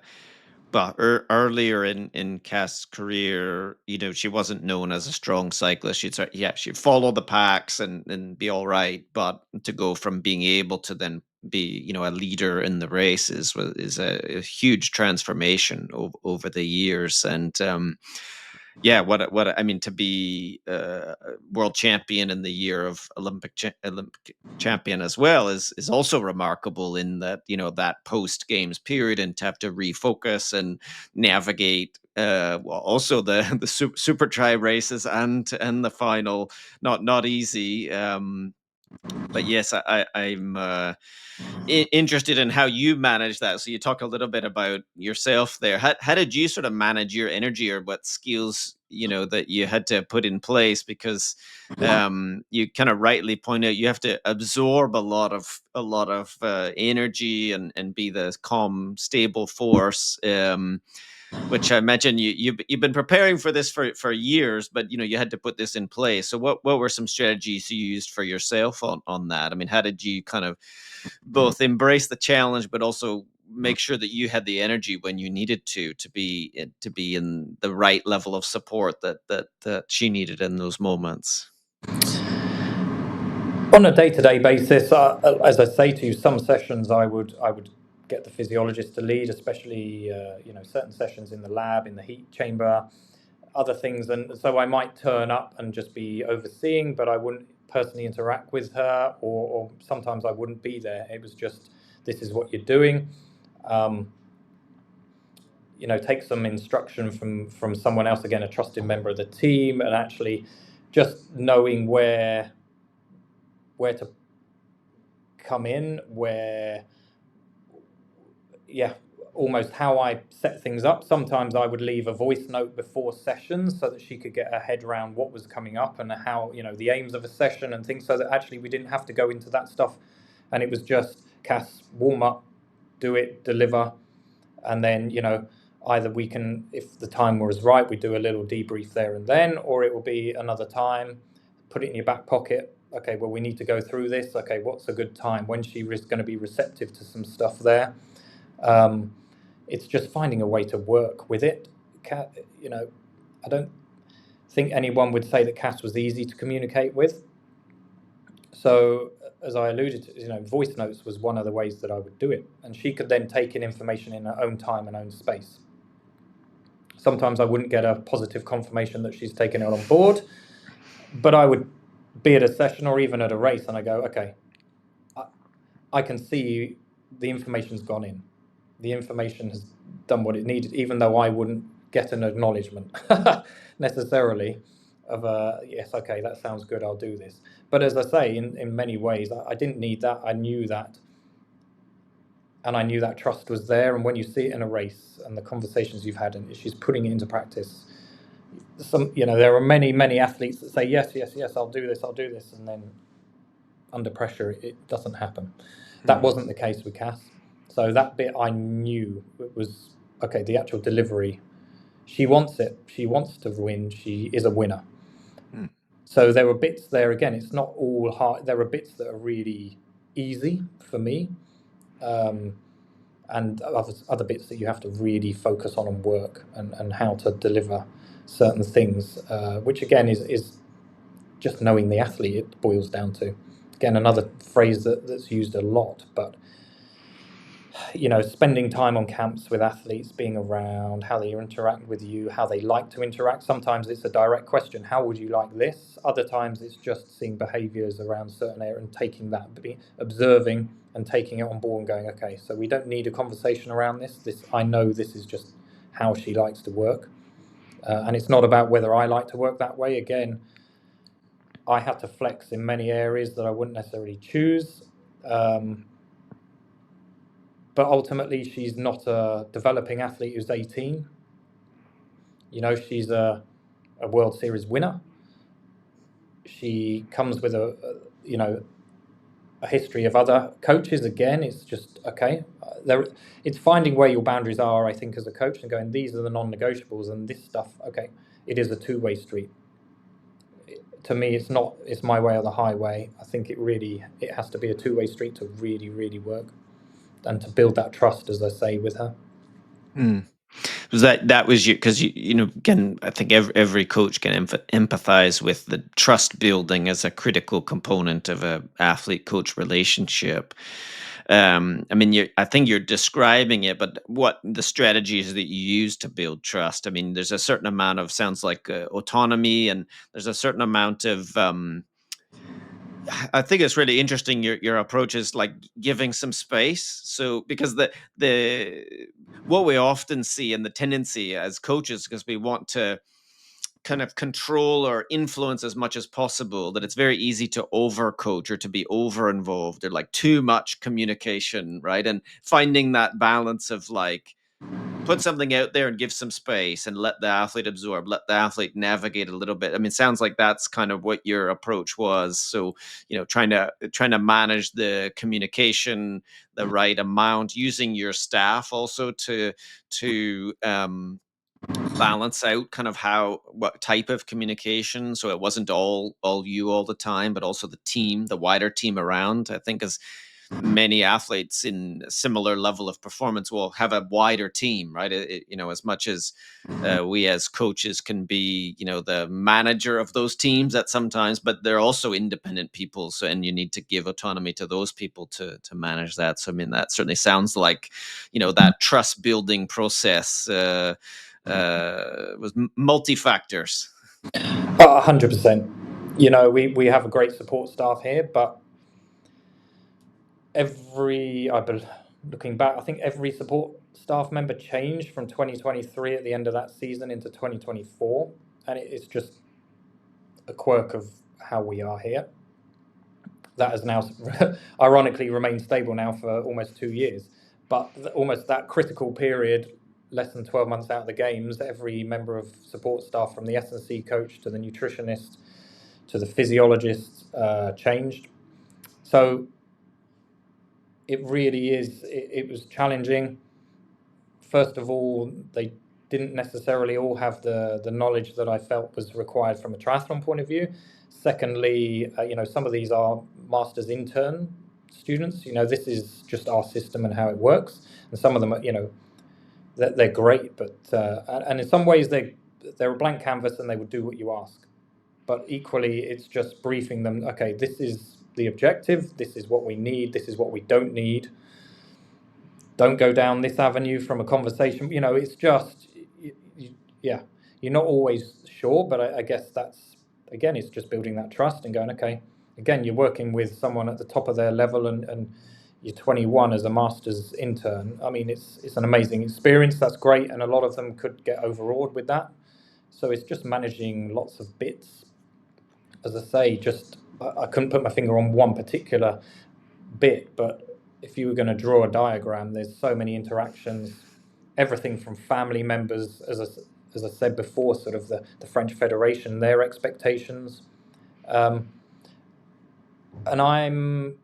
but earlier in Cass's career, she wasn't known as a strong cyclist. She'd follow the packs and be all right, but to go from being able to then be, a leader in the races is a huge transformation over the years. And yeah, what I mean, to be world champion in the year of Olympic champion as well is also remarkable, in that that post games period, and to have to refocus and navigate well, also the super tri races and the final, not easy. But yes, I'm interested in how you manage that. So you talk a little bit about yourself there. How did you sort of manage your energy, or what skills that you had to put in place? Because you kind of rightly point out, you have to absorb a lot of energy, and be the calm, stable force. Which I imagine you've been preparing for this for years, but you had to put this in place. So what were some strategies you used for yourself on that? I mean, how did you kind of both embrace the challenge, but also make sure that you had the energy when you needed to be in the right level of support that she needed in those moments? On a day-to-day basis, as I say to you, some sessions I would get the physiologist to lead, especially certain sessions in the lab, in the heat chamber, other things. And so I might turn up and just be overseeing, but I wouldn't personally interact with her, or sometimes I wouldn't be there. It was just, this is what you're doing. Um, take some instruction from someone else, again, a trusted member of the team, and actually just knowing where to come in, almost how I set things up. Sometimes I would leave a voice note before sessions so that she could get her head around what was coming up, and how, the aims of a session and things, so that actually we didn't have to go into that stuff. And it was just, Cass, warm up, do it, deliver. And then, either we can, if the time was right, we do a little debrief there and then, or it will be another time, put it in your back pocket. Okay, well, we need to go through this. Okay, what's a good time? When she is going to be receptive to some stuff there. It's just finding a way to work with it. I don't think anyone would say that Cass was easy to communicate with. So, as I alluded to, voice notes was one of the ways that I would do it. And she could then take in information in her own time and own space. Sometimes I wouldn't get a positive confirmation that she's taken it on board, but I would be at a session or even at a race, and I go, okay, I can see the information's gone in. The information has done what it needed, even though I wouldn't get an acknowledgement necessarily of yes, okay, that sounds good, I'll do this. But as I say, in many ways, I didn't need that. I knew that. And I knew that trust was there. And when you see it in a race and the conversations you've had, and she's putting it into practice, there are many, many athletes that say, yes, yes, yes, I'll do this. And then under pressure, it doesn't happen. That wasn't the case with Cass. So that bit I knew it was, okay, the actual delivery, she wants it. She wants to win. She is a winner. So there were bits there, again, it's not all hard. There are bits that are really easy for me. And other bits that you have to really focus on and work, and how to deliver certain things, which again is just knowing the athlete, it boils down to. Again, another phrase that's used a lot, but spending time on camps with athletes, being around, how they interact with you, how they like to interact. Sometimes it's a direct question, how would you like this? Other times it's just seeing behaviours around certain areas and taking that, observing and taking it on board and going, okay, so we don't need a conversation around this. I know this is just how she likes to work. And it's not about whether I like to work that way. Again, I had to flex in many areas that I wouldn't necessarily choose. But ultimately, she's not a developing athlete who's 18. She's a World Series winner. She comes with a history of other coaches. Again, it's just okay. It's finding where your boundaries are, I think, as a coach, and going, these are the non-negotiables, and this stuff. Okay, it is a two-way street. To me, it's not. It's my way or the highway. I think it has to be a two-way street to really, really work, and to build that trust, as I say, with her. Mm. Was that was you, because again, I think every coach can empathize with the trust building as a critical component of a athlete coach relationship. I mean, I think you're describing it, but what the strategies that you use to build trust? I mean, there's a certain amount of, sounds like, autonomy, and there's a certain amount of I think it's really interesting, your approach is like giving some space. So because the what we often see, and the tendency as coaches, because we want to kind of control or influence as much as possible, that it's very easy to overcoach or to be over involved, or like too much communication, right? And finding that balance of like, put something out there and give some space and let the athlete absorb, let the athlete navigate a little bit. I mean, it sounds like that's kind of what your approach was. So, trying to manage the communication the right amount, using your staff also to balance out kind of what type of communication, so it wasn't all you all the time, but also the wider team around. I think as many athletes in a similar level of performance will have a wider team, right? As much as we as coaches can be, the manager of those teams at sometimes, but they're also independent people. So, and you need to give autonomy to those people to manage that. So, I mean, that certainly sounds like, that trust building process was multi factors. 100%. We have a great support staff here, but looking back, I think every support staff member changed from 2023 at the end of that season into 2024, and it's just a quirk of how we are here. That has now ironically remained stable now for almost 2 years. But almost that critical period, less than 12 months out of the games, every member of support staff, from the S&C coach to the nutritionist to the physiologist, changed. So it really is, it was challenging. First of all, they didn't necessarily all have the knowledge that I felt was required from a triathlon point of view. Secondly, some of these are master's intern students. This is just our system and how it works. And some of them are, they're great, but and in some ways they're a blank canvas and they would do what you ask. But equally, it's just briefing them. Okay, this is the objective. This is what we need. This is what we don't need. Don't go down this avenue from a conversation. It's just, yeah, you're not always sure, but I guess that's, again, it's just building that trust and going, okay, again, you're working with someone at the top of their level, and you're 21 as a master's intern. I mean, it's an amazing experience. That's great. And a lot of them could get overawed with that. So it's just managing lots of bits. As I say, I couldn't put my finger on one particular bit, but if you were going to draw a diagram, there's so many interactions, everything from family members, as I said before, sort of the French Federation, their expectations. And I'm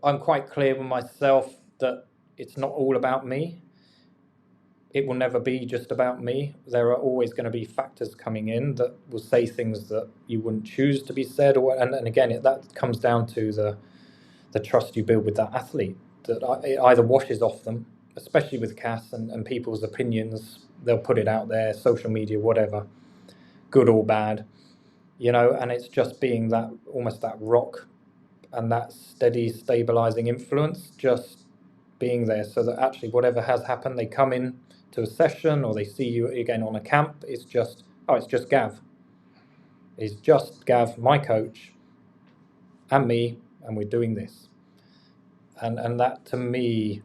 quite clear with myself that it's not all about me. It will never be just about me. There are always going to be factors coming in that will say things that you wouldn't choose to be said, and again, that comes down to the trust you build with that athlete, that it either washes off them, especially with Cass and people's opinions. They'll put it out there, social media, whatever, good or bad, and it's just being that, almost that rock, and that steady, stabilizing influence, just being there, so that actually whatever has happened, they come in to a session or they see you again on a camp, it's just Gav. It's just Gav, my coach, and me, and we're doing this. And that, to me,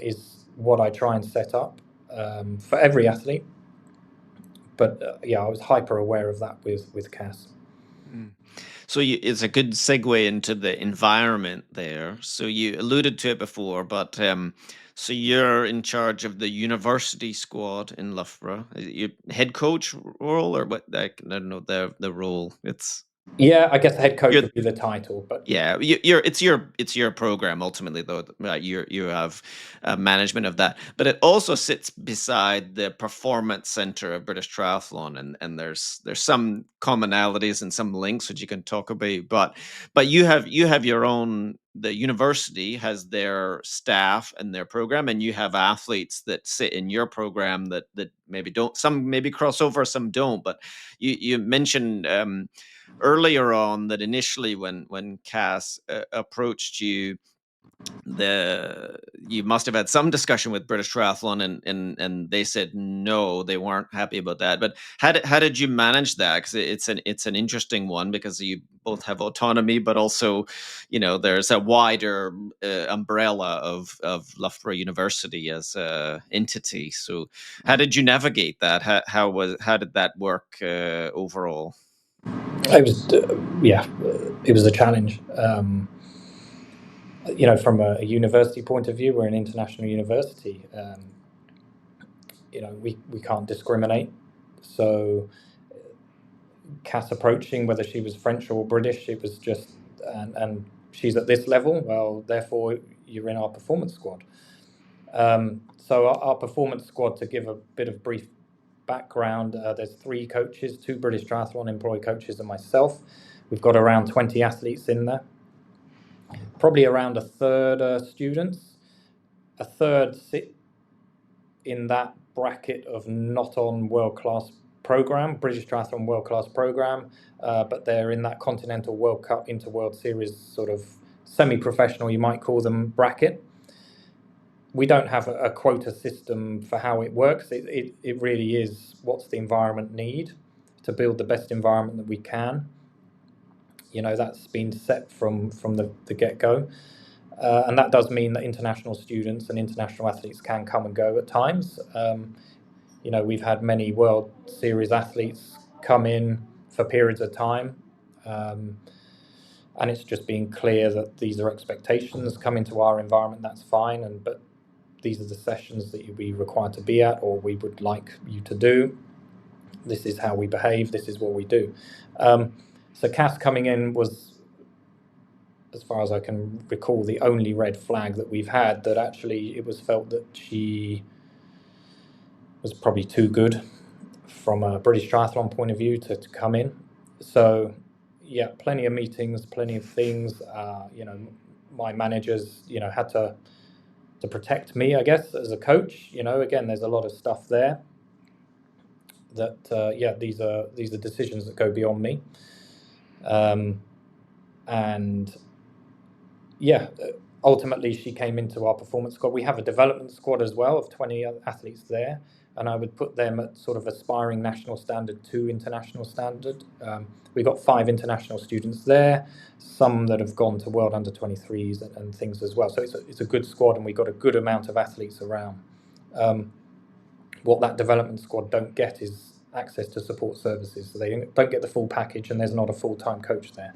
is what I try and set up for every athlete. But yeah, I was hyper aware of that with Cass. Mm. So it's a good segue into the environment there. So you alluded to it before, but so you're in charge of the university squad in Loughborough. Is it your head coach role, or what? I don't know the role. It's Yeah, I guess head coach You're would be the title, but Yeah, it's your program ultimately, though. You have management of that, but it also sits beside the performance center of British Triathlon, and there's some commonalities and some links which you can talk about. But you have your own. The university has their staff and their program, and you have athletes that sit in your program that maybe don't. Some maybe cross over, some don't. But you mentioned. Earlier on that initially when Cass approached you, the you must have had some discussion with British Triathlon, and they said no, they weren't happy about that. But how did you manage that? Because it's an interesting one, because you both have autonomy, but also, there's a wider umbrella of Loughborough University as a entity. So how did you navigate that? How did that work overall? it was, yeah, it was a challenge. From a university point of view, we're an international university. We can't discriminate. So Cass approaching, whether she was French or British, it was just, and she's at this level, well, therefore you're in our performance squad. So our performance squad, to give a bit of brief background, there's 3 coaches, 2 British Triathlon employed coaches and myself. We've got around 20 athletes in there, probably around a third students, a third sit in that bracket of not on world-class program, British Triathlon world-class program, but they're in that Continental World Cup into World Series sort of semi-professional, you might call them, bracket. We don't have a quota system for how it works. It really is, what's the environment need to build the best environment that we can. That's been set from the get-go. And that does mean that international students and international athletes can come and go at times. We've had many World Series athletes come in for periods of time. And it's just being clear that these are expectations. Come into our environment, that's fine. But these are the sessions that you'll be required to be at, or we would like you to do. This is how we behave. This is what we do. So Cass coming in was, as far as I can recall, the only red flag that we've had, that actually it was felt that she was probably too good from a British Triathlon point of view to come in. So, yeah, plenty of meetings, plenty of things. My managers, had to protect me, I guess, as a coach. Again, there's a lot of stuff there that, these are decisions that go beyond me. And yeah, ultimately she came into our performance squad. We have a development squad as well of 20 athletes there, and I would put them at sort of aspiring national standard to international standard. We've got 5 international students there, some that have gone to World Under 23s and things as well. So it's a good squad, and we've got a good amount of athletes around. What that development squad don't get is access to support services. So they don't get the full package, and there's not a full-time coach there.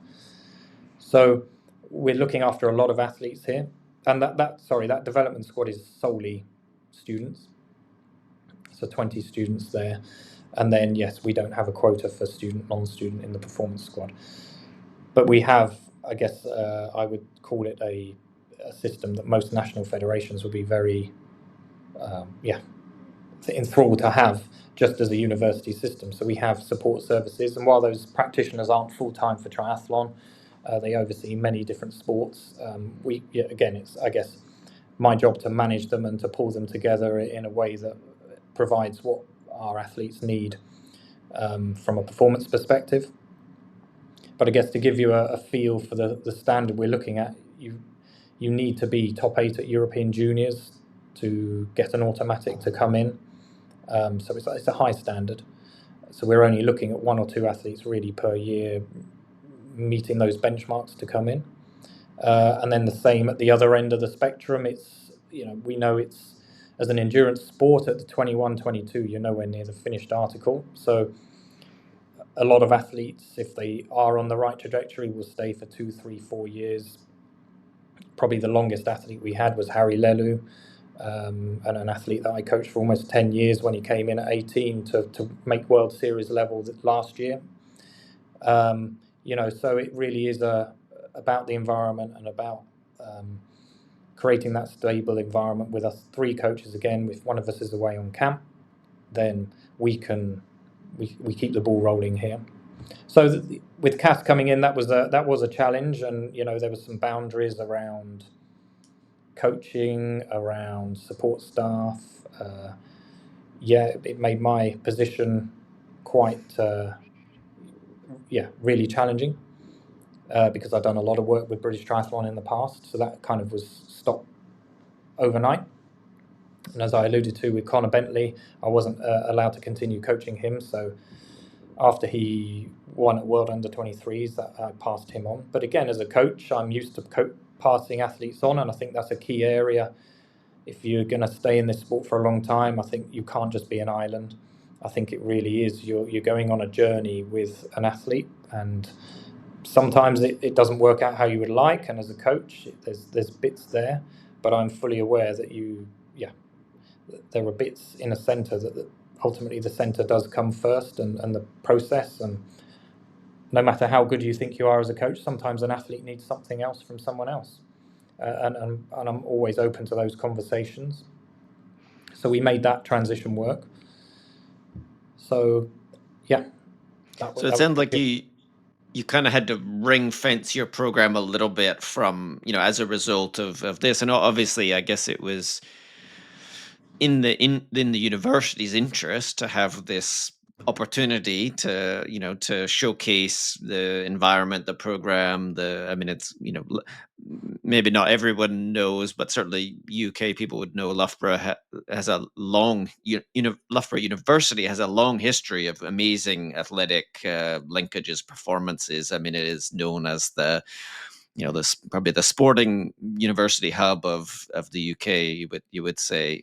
So we're looking after a lot of athletes here, and that development squad is solely students. So 20 students there, and then yes, we don't have a quota for student, non-student in the performance squad, but we have, I guess, I would call it a system that most national federations would be very, enthralled to have, just as a university system. So we have support services, and while those practitioners aren't full-time for triathlon, they oversee many different sports. Again, it's, I guess, my job to manage them and to pull them together in a way that provides what our athletes need from a performance perspective. But I guess to give you a feel for the standard we're looking at, you need to be top 8 at European Juniors to get an automatic to come in. So it's a high standard. So we're only looking at 1 or 2 athletes really per year meeting those benchmarks to come in. And then the same at the other end of the spectrum. We know it's, as an endurance sport at the 21, 22, you're nowhere near the finished article. So a lot of athletes, if they are on the right trajectory, will stay for 2, 3, 4 years. Probably the longest athlete we had was Harry Lelu, and an athlete that I coached for almost 10 years when he came in at 18 to make World Series level last year. So it really is about the environment and about creating that stable environment with us three coaches. Again, if one of us is away on camp, then we keep the ball rolling here. So with Cass coming in, that was a challenge, and there was some boundaries around coaching, around support staff. It made my position quite really challenging, because I'd done a lot of work with British Triathlon in the past, so that kind of was stopped overnight. And as I alluded to with Connor Bentley, I wasn't allowed to continue coaching him, so after he won at World Under-23s, I passed him on. But again, as a coach, I'm used to passing athletes on, and I think that's a key area. If you're going to stay in this sport for a long time, I think you can't just be an island. I think it really is. You're going on a journey with an athlete, and sometimes it doesn't work out how you would like. And as a coach, there's bits there, but I'm fully aware that there are bits in a centre that ultimately the centre does come first, and the process. And no matter how good you think you are as a coach, sometimes an athlete needs something else from someone else. And I'm always open to those conversations. So we made that transition work. So, yeah. So it sounds like you kind of had to ring fence your program a little bit from, as a result of this. And obviously, I guess it was in the university's interest to have this opportunity to showcase the environment, the program. I mean, it's maybe not everyone knows, but certainly UK people would know Loughborough has a long Loughborough University has a long history of amazing athletic linkages, performances. I mean, it is known as this probably the sporting university hub of the UK. You would say.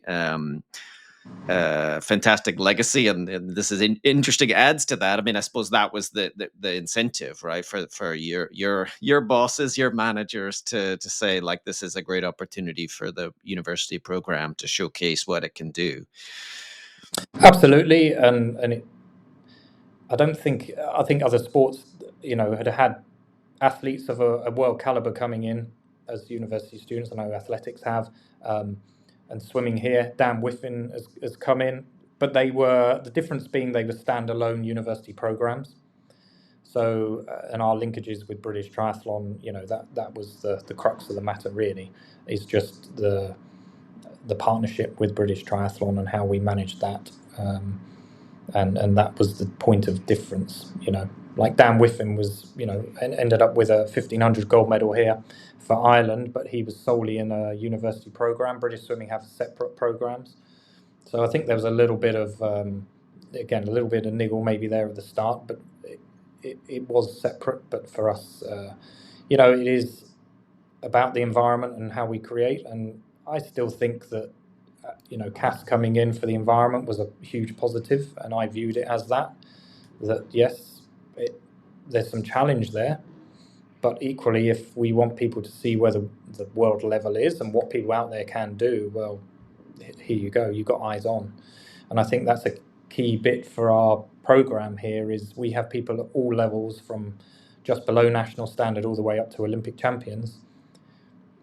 Fantastic legacy, and this is interesting. Adds to that. I mean, I suppose that was the incentive, right, for your bosses, your managers to say, like, this is a great opportunity for the university program to showcase what it can do. Absolutely, I think other sports, had athletes of a world caliber coming in as university students. I know athletics have, and swimming here. Dan Whiffen has come in, but the difference being they were standalone university programs. So, and our linkages with British Triathlon, that was the crux of the matter. Really, is just the partnership with British Triathlon and how we managed that. And that was the point of difference. Like Dan Whiffen was, ended up with a 1500 gold medal here for Ireland, but he was solely in a university program. British Swimming have separate programs. So I think there was a little bit of, again, a little bit of niggle maybe there at the start, but it was separate. But for us, it is about the environment and how we create. And I still think that Cass coming in for the environment was a huge positive, and I viewed it as that yes, there's some challenge there, but equally, if we want people to see where the world level is and what people out there can do, well, here you go, you've got eyes on. And I think that's a key bit for our program here, is we have people at all levels, from just below national standard all the way up to Olympic champions.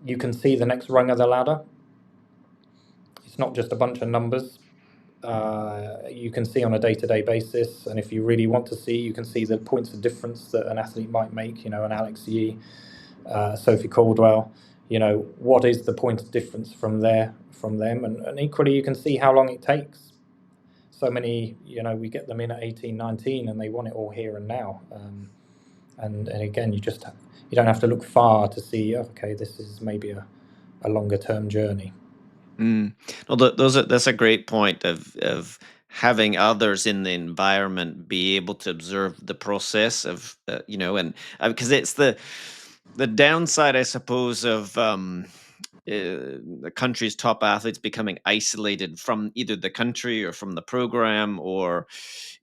You can see the next rung of the ladder. It's not just a bunch of numbers. You can see on a day-to-day basis, and if you really want to see, you can see the points of difference that an athlete might make. An Alex Yee, Sophie Caldwell. What is the point of difference from them, and equally, you can see how long it takes. So many, we get them in at 18, 19, and they want it all here and now. And again, you don't have to look far to see. Okay, this is maybe a longer term journey. Well, that's a great point of having others in the environment be able to observe the process of and because it's the downside, I suppose, of the country's top athletes becoming isolated from either the country or from the program or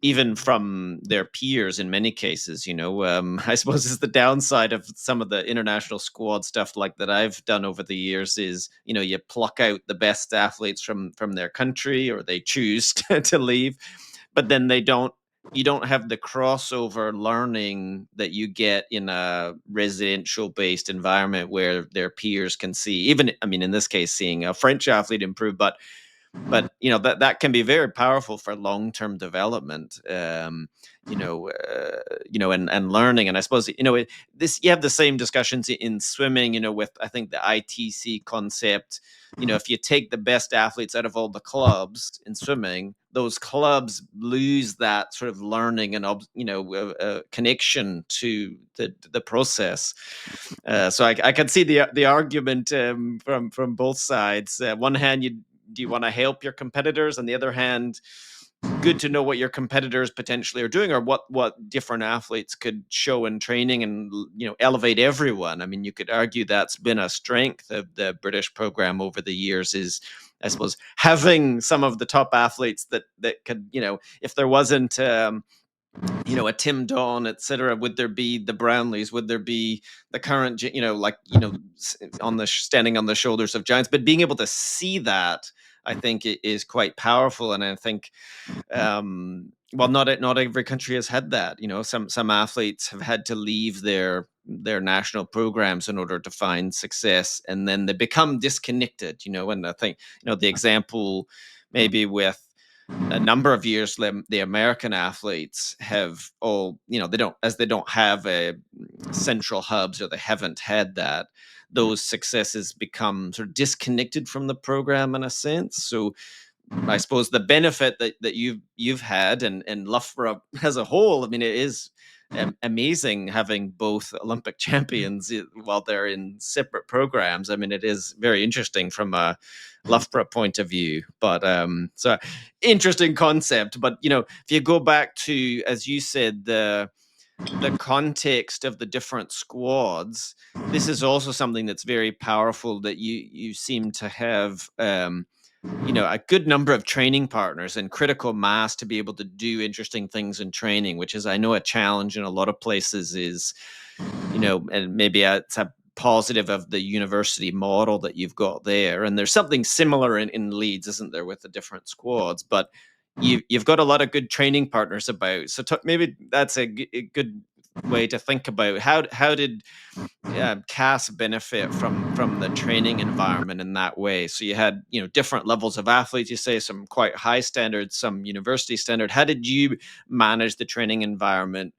even from their peers in many cases. I suppose is the downside of some of the international squad stuff like that I've done over the years is, you pluck out the best athletes from their country, or they choose to leave, but then they don't you don't have the crossover learning that you get in a residential based environment where their peers can see, even, I mean, in this case, seeing a French athlete improve, but that can be very powerful for long-term development, and learning. And I suppose this, you have the same discussions in swimming, with, I think, the ITC concept. If you take the best athletes out of all the clubs in swimming, those clubs lose that sort of learning and connection to the process. So I can see the argument, from both sides. One hand, do you want to help your competitors? On the other hand, good to know what your competitors potentially are doing, or what different athletes could show in training, and elevate everyone. I mean, you could argue that's been a strength of the British program over the years, is, I suppose, having some of the top athletes that could, if there wasn't a Tim Dawn, etc. Would there be the Brownlees? Would there be the current, on the standing on the shoulders of giants? But being able to see that, I think, is quite powerful. And I think, well, not every country has had that. Some athletes have had to leave their national programs in order to find success, and then they become disconnected. And I think, the example maybe with a number of years, the American athletes have all, they don't have a central hubs, or they haven't had that. Those successes become sort of disconnected from the program in a sense. So I suppose the benefit that you've had, and Loughborough as a whole, I mean, it is amazing having both Olympic champions while they're in separate programs. I mean, it is very interesting from a Loughborough point of view. But so interesting concept. But if you go back to, as you said, the context of the different squads, this is also something that's very powerful, that you seem to have a good number of training partners and critical mass to be able to do interesting things in training, which is, I know, a challenge in a lot of places, is, and maybe it's a positive of the university model that you've got there. And there's something similar in Leeds, isn't there, with the different squads? But you've got a lot of good training partners about. So maybe that's a good way to think about how did Cass benefit from the training environment in that way. So you had different levels of athletes. You say some quite high standards, some university standard. How did you manage the training environment?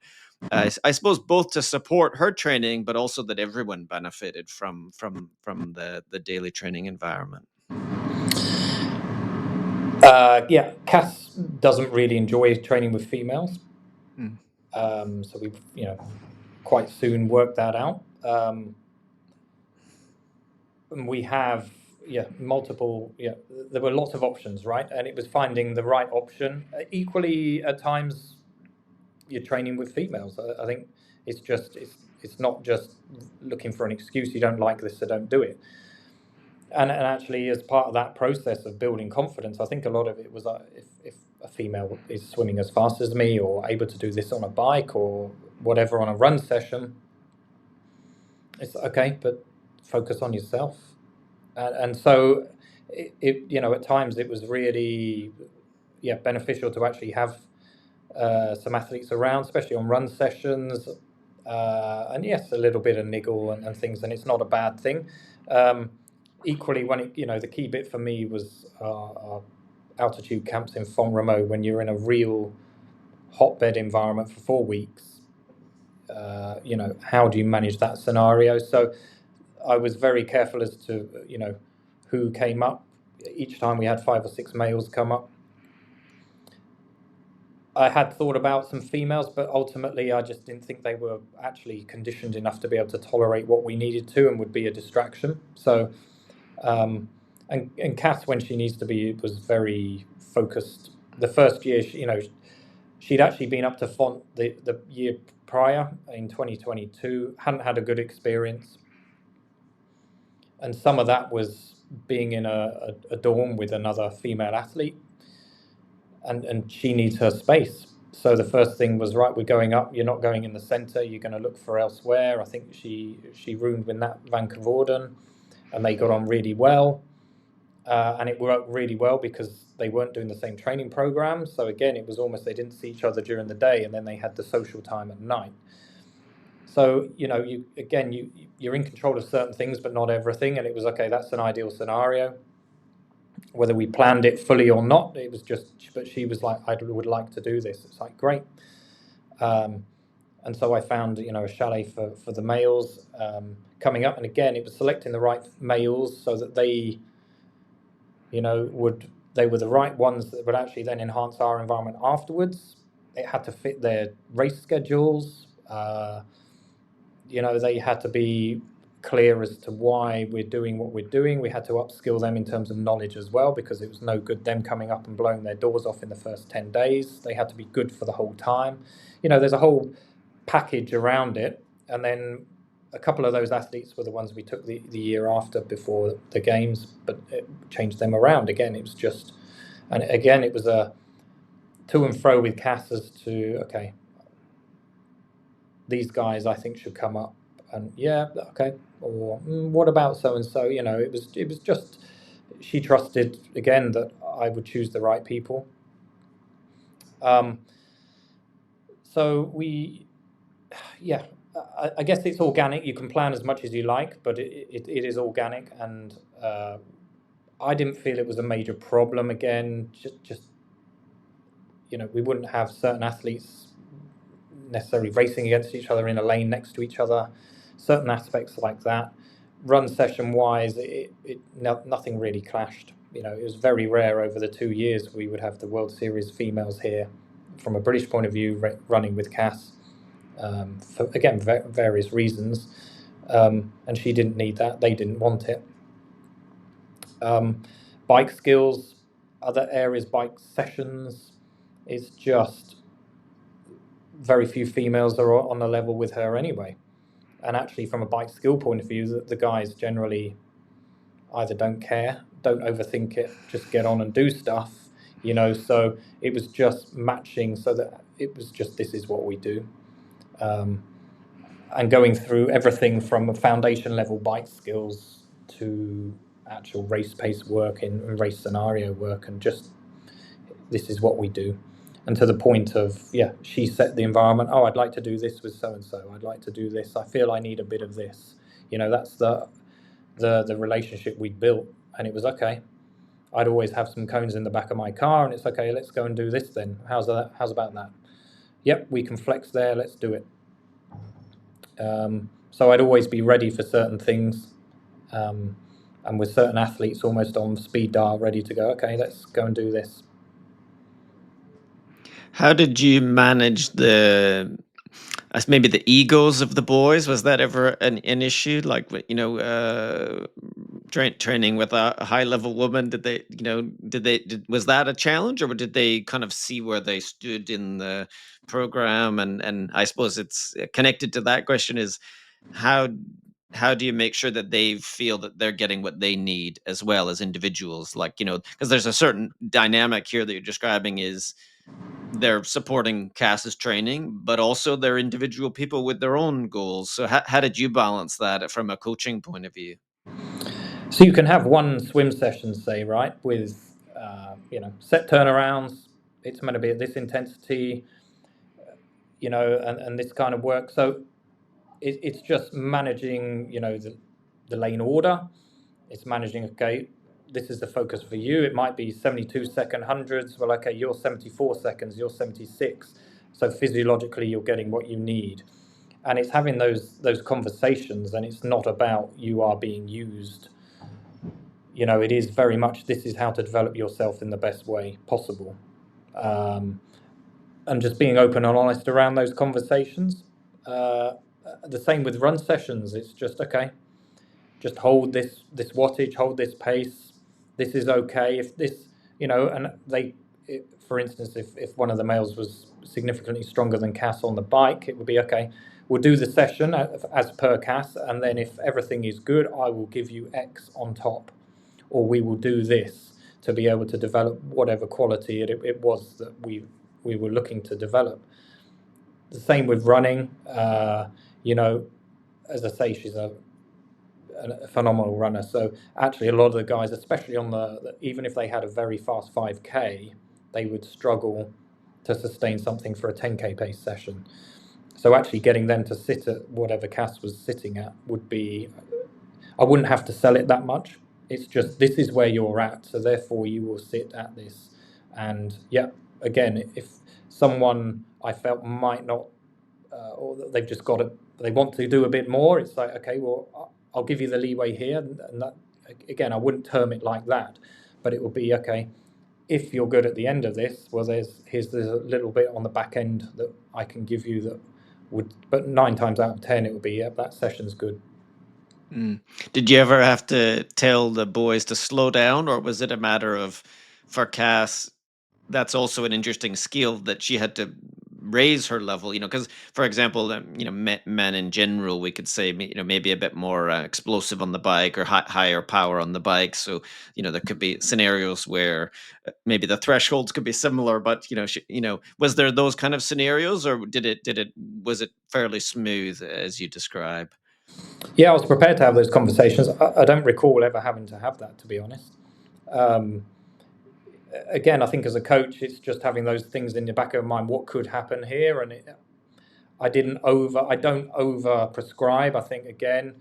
I suppose both to support her training, but also that everyone benefited from the daily training environment. Yeah, Cass doesn't really enjoy training with females. Mm. So we, quite soon worked that out. And we have, multiple, there were lots of options, right? And it was finding the right option. Equally, at times, you're training with females. I think it's not just looking for an excuse. You don't like this, so don't do it. And actually, as part of that process of building confidence, I think a lot of it was, if a female is swimming as fast as me, or able to do this on a bike or whatever on a run session, it's okay, but focus on yourself. And so at times it was really beneficial to actually have some athletes around, especially on run sessions, and yes, a little bit of niggle and things, and it's not a bad thing. Equally, when the key bit for me was our altitude camps in Font-Romeu, when you're in a real hotbed environment for 4 weeks. How do you manage that scenario? So I was very careful as to who came up. Each time we had 5 or 6 males come up. I had thought about some females, but ultimately I just didn't think they were actually conditioned enough to be able to tolerate what we needed to, and would be a distraction. So, and Cass, when she needs to be, was very focused. The first year, she'd actually been up to Font the year prior in 2022, hadn't had a good experience. And some of that was being in a dorm with another female athlete, and she needs her space. So the first thing was, right, we're going up, you're not going in the center, you're going to look for elsewhere. I think she roomed with Nat Van Cavorden, and they got on really well. And it worked really well because they weren't doing the same training program. So again, it was almost they didn't see each other during the day, and then they had the social time at night. So you're in control of certain things, but not everything. And it was okay. That's an ideal scenario. Whether we planned it fully or not, it was just. But she was like, I would like to do this. It's like great. And so I found a chalet for the males coming up, and again it was selecting the right males so that they they were the right ones that would actually then enhance our environment afterwards. It had to fit their race schedules. They had to be clear as to why we're doing what we're doing. We had to upskill them in terms of knowledge as well, because it was no good them coming up and blowing their doors off in the first 10 days. They had to be good for the whole time. There's a whole package around it. And then a couple of those athletes were the ones we took the year after before the games, but it changed them around again. It was just, and again, it was a to and fro with Cass as to, okay, these guys I think should come up, and yeah, okay, or what about so and so? It was just, she trusted again that I would choose the right people. So yeah, I guess it's organic. You can plan as much as you like, but it is organic, and I didn't feel it was a major problem. Again, just we wouldn't have certain athletes necessarily racing against each other in a lane next to each other. Certain aspects like that. Run session wise, nothing really clashed. It was very rare over the 2 years we would have the World Series females here, from a British point of view, running with Cass. For again various reasons, and she didn't need that. They didn't want it. Bike skills, other areas, bike sessions. It's just very few females are on a level with her anyway. And actually, from a bike skill point of view, the guys generally either don't care, don't overthink it, just get on and do stuff. So it was just matching, so that it was just, this is what we do. And going through everything from foundation level bike skills to actual race pace work and race scenario work, and just, this is what we do. And to the point of, yeah, she set the environment. Oh, I'd like to do this with so and so. I'd like to do this. I feel I need a bit of this. That's the relationship we built. And it was okay. I'd always have some cones in the back of my car, and it's okay. Let's go and do this then. How's about that? Yep, we can flex there. Let's do it. So I'd always be ready for certain things, and with certain athletes almost on speed dial, ready to go. Okay, let's go and do this. How did you manage maybe the egos of the boys? Was that ever an issue? Like, training with a high level woman, was that a challenge, or did they kind of see where they stood in the program? And I suppose it's connected to that question is how do you make sure that they feel that they're getting what they need as well as individuals? Like, because there's a certain dynamic here that you're describing is they're supporting Cass's training, but also they're individual people with their own goals. So how did you balance that from a coaching point of view? So you can have one swim session, say, right, with set turnarounds. It's meant to be at this intensity, and this kind of work. So it's just managing, the lane order. It's managing, okay, this is the focus for you. It might be 72-second hundreds. Well, okay, you're 74 seconds, you're 76. So physiologically, you're getting what you need. And it's having those conversations, and it's not about you are being used. It is very much, this is how to develop yourself in the best way possible. And just being open and honest around those conversations. The same with run sessions. It's just, okay, just hold this wattage, hold this pace. This is okay. If this, and for instance, if one of the males was significantly stronger than Cass on the bike, it would be okay. We'll do the session as per Cass, and then if everything is good, I will give you X on top, or we will do this to be able to develop whatever quality it was that we were looking to develop. The same with running. As I say, she's a phenomenal runner. So actually, a lot of the guys, especially on even if they had a very fast 5K, they would struggle to sustain something for a 10K pace session. So actually, getting them to sit at whatever Cass was sitting at would be, I wouldn't have to sell it that much. It's just this is where you're at, so therefore you will sit at this. And yeah, again, if someone I felt might not, or they've just got to, they want to do a bit more, it's like, okay, well, I'll give you the leeway here. And that, again, I wouldn't term it like that, but it would be, okay, if you're good at the end of this, well, there's a little bit on the back end that I can give you that would, but 9 times out of 10, it would be, yeah, that session's good. Mm. Did you ever have to tell the boys to slow down, or was it a matter of, for Cass, that's also an interesting skill that she had to raise her level, because, for example, men in general, we could say, maybe a bit more explosive on the bike, or higher power on the bike. So, there could be scenarios where maybe the thresholds could be similar, but, was there those kind of scenarios, or was it fairly smooth as you describe? Yeah, I was prepared to have those conversations. I don't recall ever having to have that, to be honest. Um, Again, I think as a coach, it's just having those things in the back of your mind. What could happen here? And I don't over prescribe. I think again,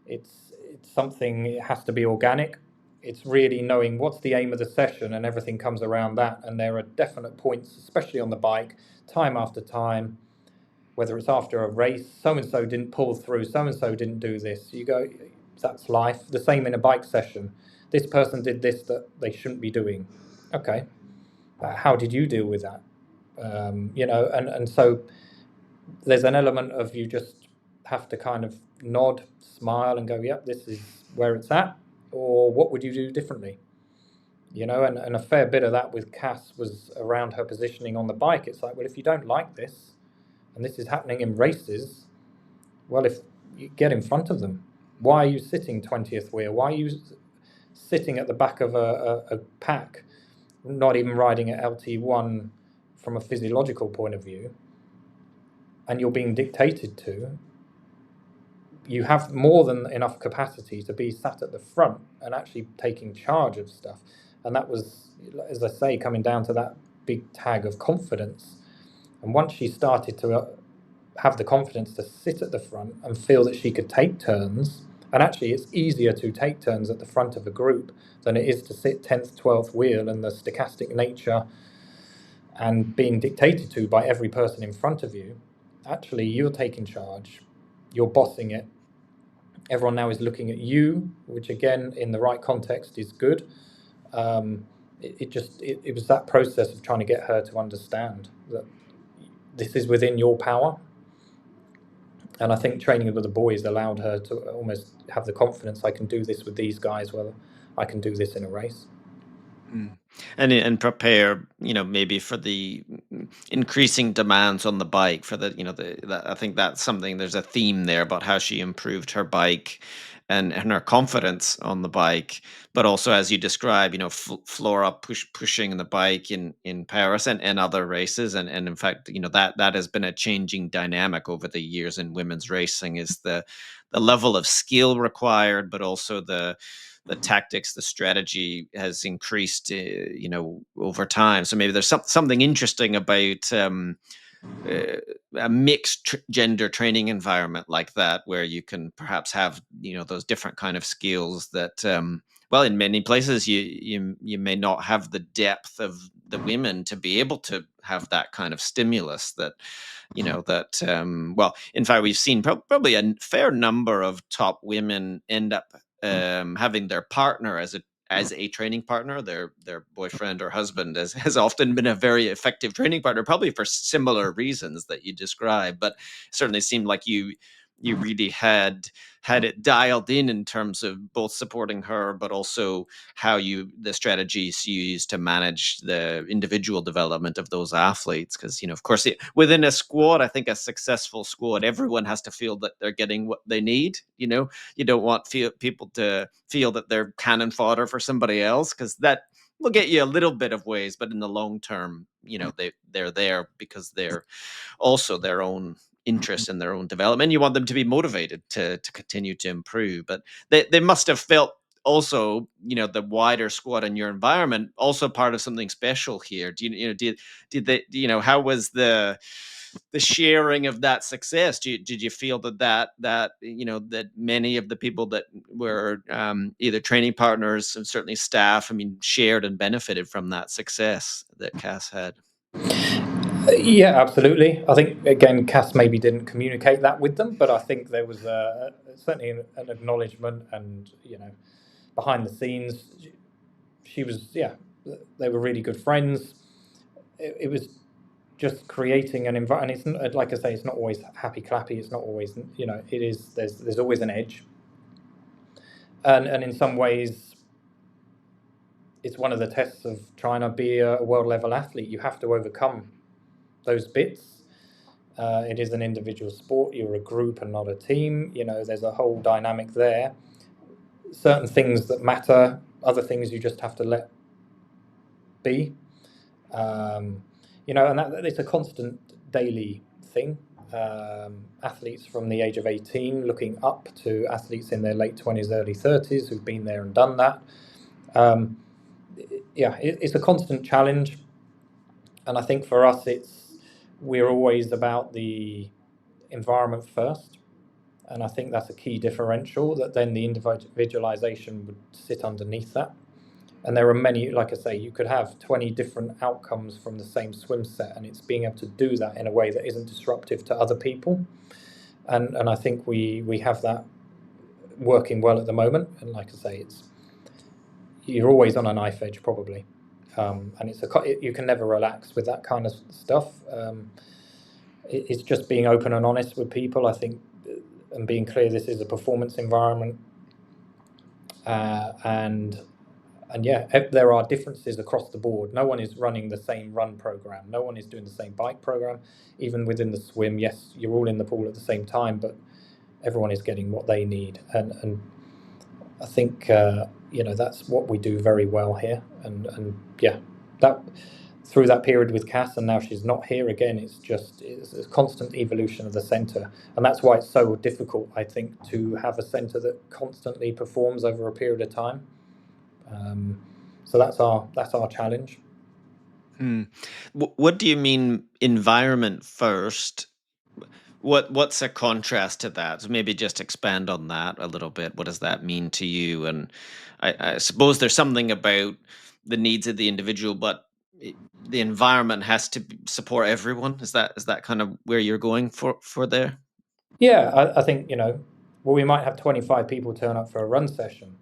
it's something. It has to be organic. It's really knowing what's the aim of the session, and everything comes around that. And there are definite points, especially on the bike, time after time, whether it's after a race, so and so didn't pull through, so and so didn't do this. You go, that's life. The same in a bike session. This person did this that they shouldn't be doing. Okay, how did you deal with that? And so there's an element of you just have to kind of nod, smile, and go, yep, this is where it's at, or what would you do differently? And a fair bit of that with Cass was around her positioning on the bike. It's like, well, if you don't like this, and this is happening in races, well, if you get in front of them, why are you sitting 20th wheel? Why are you sitting at the back of a pack, not even riding at LT1 from a physiological point of view, and you're being dictated to? You have more than enough capacity to be sat at the front and actually taking charge of stuff. And that was, as I say, coming down to that big tag of confidence. And once she started to have the confidence to sit at the front and feel that she could take turns, and actually it's easier to take turns at the front of a group than it is to sit 10th, 12th wheel, and the stochastic nature and being dictated to by every person in front of you. Actually, you're taking charge, you're bossing it. Everyone now is looking at you, which again, in the right context, is good. It was that process of trying to get her to understand that this is within your power. And I think training with the boys allowed her to almost have the confidence, I can do this with these guys, well, I can do this in a race. Mm. And prepare, maybe for the increasing demands on the bike, for I think that's something, there's a theme there about how she improved her bike and her confidence on the bike, but also, as you describe, Flora pushing the bike in Paris and other races, and in fact, that has been a changing dynamic over the years in women's racing, is the level of skill required, but also the tactics, the strategy has increased, over time. So maybe there's something interesting about uh, a mixed gender training environment like that, where you can perhaps have, those different kind of skills that, well, in many places you may not have the depth of the women to be able to have that kind of stimulus that, well, in fact, we've seen probably a fair number of top women end up having their partner as a training partner. Their boyfriend or husband has often been a very effective training partner, probably for similar reasons that you described. But it certainly seemed like you really had it dialed in terms of both supporting her, but also how the strategies you use to manage the individual development of those athletes. Because, of course, within a squad, I think a successful squad, everyone has to feel that they're getting what they need. You don't want people to feel that they're cannon fodder for somebody else, because that will get you a little bit of ways, but in the long term, they're there because they're also their own interest in their own development. You want them to be motivated to continue to improve. But they must have felt also, the wider squad in your environment also part of something special here. Did they, how was the sharing of that success? Did you feel that many of the people that were either training partners and certainly staff, shared and benefited from that success that Cass had? Yeah, absolutely. I think, again, Cass maybe didn't communicate that with them, but I think there was certainly an acknowledgement, and behind the scenes, she was, yeah, they were really good friends. It was just creating an environment. And it's, like I say, it's not always happy clappy. It's not always, it is. There's always an edge, and in some ways, it's one of the tests of trying to be a world level athlete. You have to overcome those bits. It is an individual sport. You're a group and not a team. There's a whole dynamic there. Certain things that matter, other things you just have to let be. And that it's a constant daily thing. Athletes from the age of 18 looking up to athletes in their late 20s, early 30s who've been there and done that. It's a constant challenge. And I think for us, we're always about the environment first. And I think that's a key differential, that then the individualization would sit underneath that. And there are many, like I say, you could have 20 different outcomes from the same swim set, and it's being able to do that in a way that isn't disruptive to other people. And I think we have that working well at the moment. And like I say, you're always on a knife edge probably. And you can never relax with that kind of stuff. It's just being open and honest with people, I think, and being clear this is a performance environment. And yeah, there are differences across the board. No one is running the same run program. No one is doing the same bike program. Even within the swim, yes, you're all in the pool at the same time, but everyone is getting what they need. And I think that's what we do very well here. And yeah, that through that period with Cass, and now she's not here again, it's a constant evolution of the centre. And that's why it's so difficult, I think, to have a centre that constantly performs over a period of time. So that's our challenge. What do you mean environment first? What's a contrast to that? So maybe just expand on that a little bit. What does that mean to you? And I suppose there's something about the needs of the individual, but the environment has to support everyone. Is that kind of where you're going for there? Yeah, I think, we might have 25 people turn up for a run session,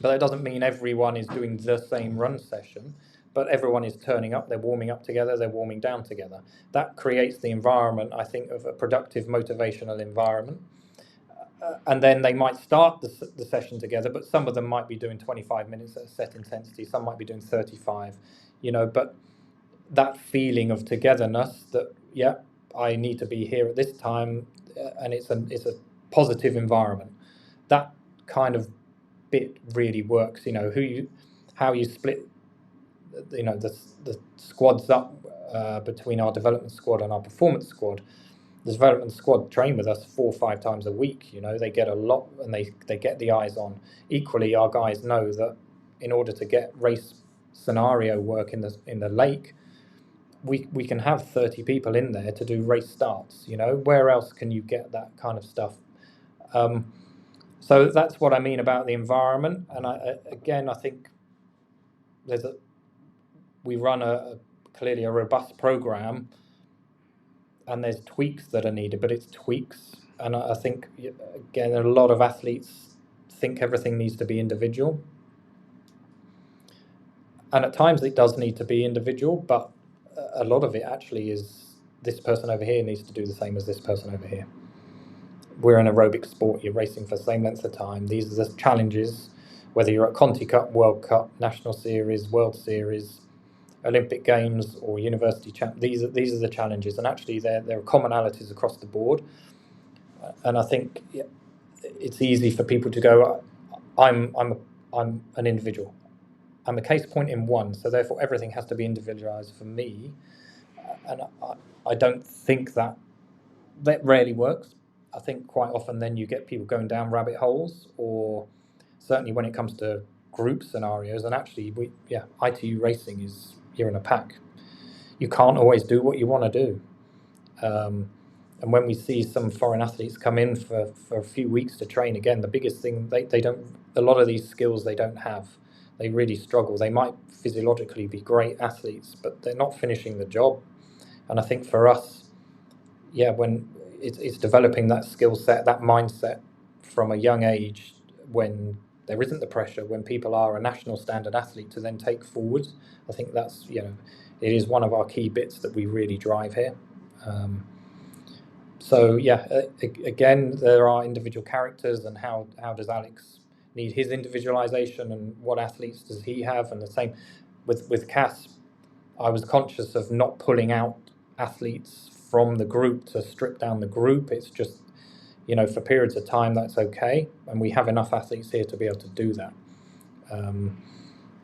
but that doesn't mean everyone is doing the same run session, but everyone is turning up, they're warming up together, they're warming down together. That creates the environment, I think, of a productive, motivational environment. And then they might start the session together, but some of them might be doing 25 minutes at a set intensity, some might be doing 35, but that feeling of togetherness, that, yeah, I need to be here at this time, and it's a positive environment. That kind of bit really works. How you split, the squads up between our development squad and our performance squad. The development squad train with us 4 or 5 times a week. They get a lot, and they get the eyes on. Equally, our guys know that in order to get race scenario work in the lake, we can have 30 people in there to do race starts. Where else can you get that kind of stuff? So that's what I mean about the environment. And I think we run clearly a robust program, and there's tweaks that are needed, but it's tweaks. And I think, again, a lot of athletes think everything needs to be individual. And at times it does need to be individual, but a lot of it actually is, this person over here needs to do the same as this person over here. We're an aerobic sport. You're racing for the same length of time. These are the challenges, whether you're at Conti Cup, World Cup, National Series, World Series, Olympic Games, or University Champ. These are the challenges, and actually there are commonalities across the board. And I think it's easy for people to go, I'm an individual. I'm a case point in one, so therefore everything has to be individualized for me. And I don't think that that rarely works. I think quite often then you get people going down rabbit holes, or certainly when it comes to group scenarios. And actually, ITU racing is you're in a pack. You can't always do what you want to do. And when we see some foreign athletes come in for a few weeks to train again, the biggest thing they don't, a lot of these skills they don't have. They really struggle. They might physiologically be great athletes, but they're not finishing the job. And I think for us, when it's developing that skill set, that mindset from a young age, when there isn't the pressure, when people are a national standard athlete to then take forward. I think that's, it is one of our key bits that we really drive here. Again, there are individual characters, and how does Alex need his individualization, and what athletes does he have? And the same with Cass, I was conscious of not pulling out athletes from the group to strip down the group. It's just, for periods of time, that's okay. And we have enough athletes here to be able to do that.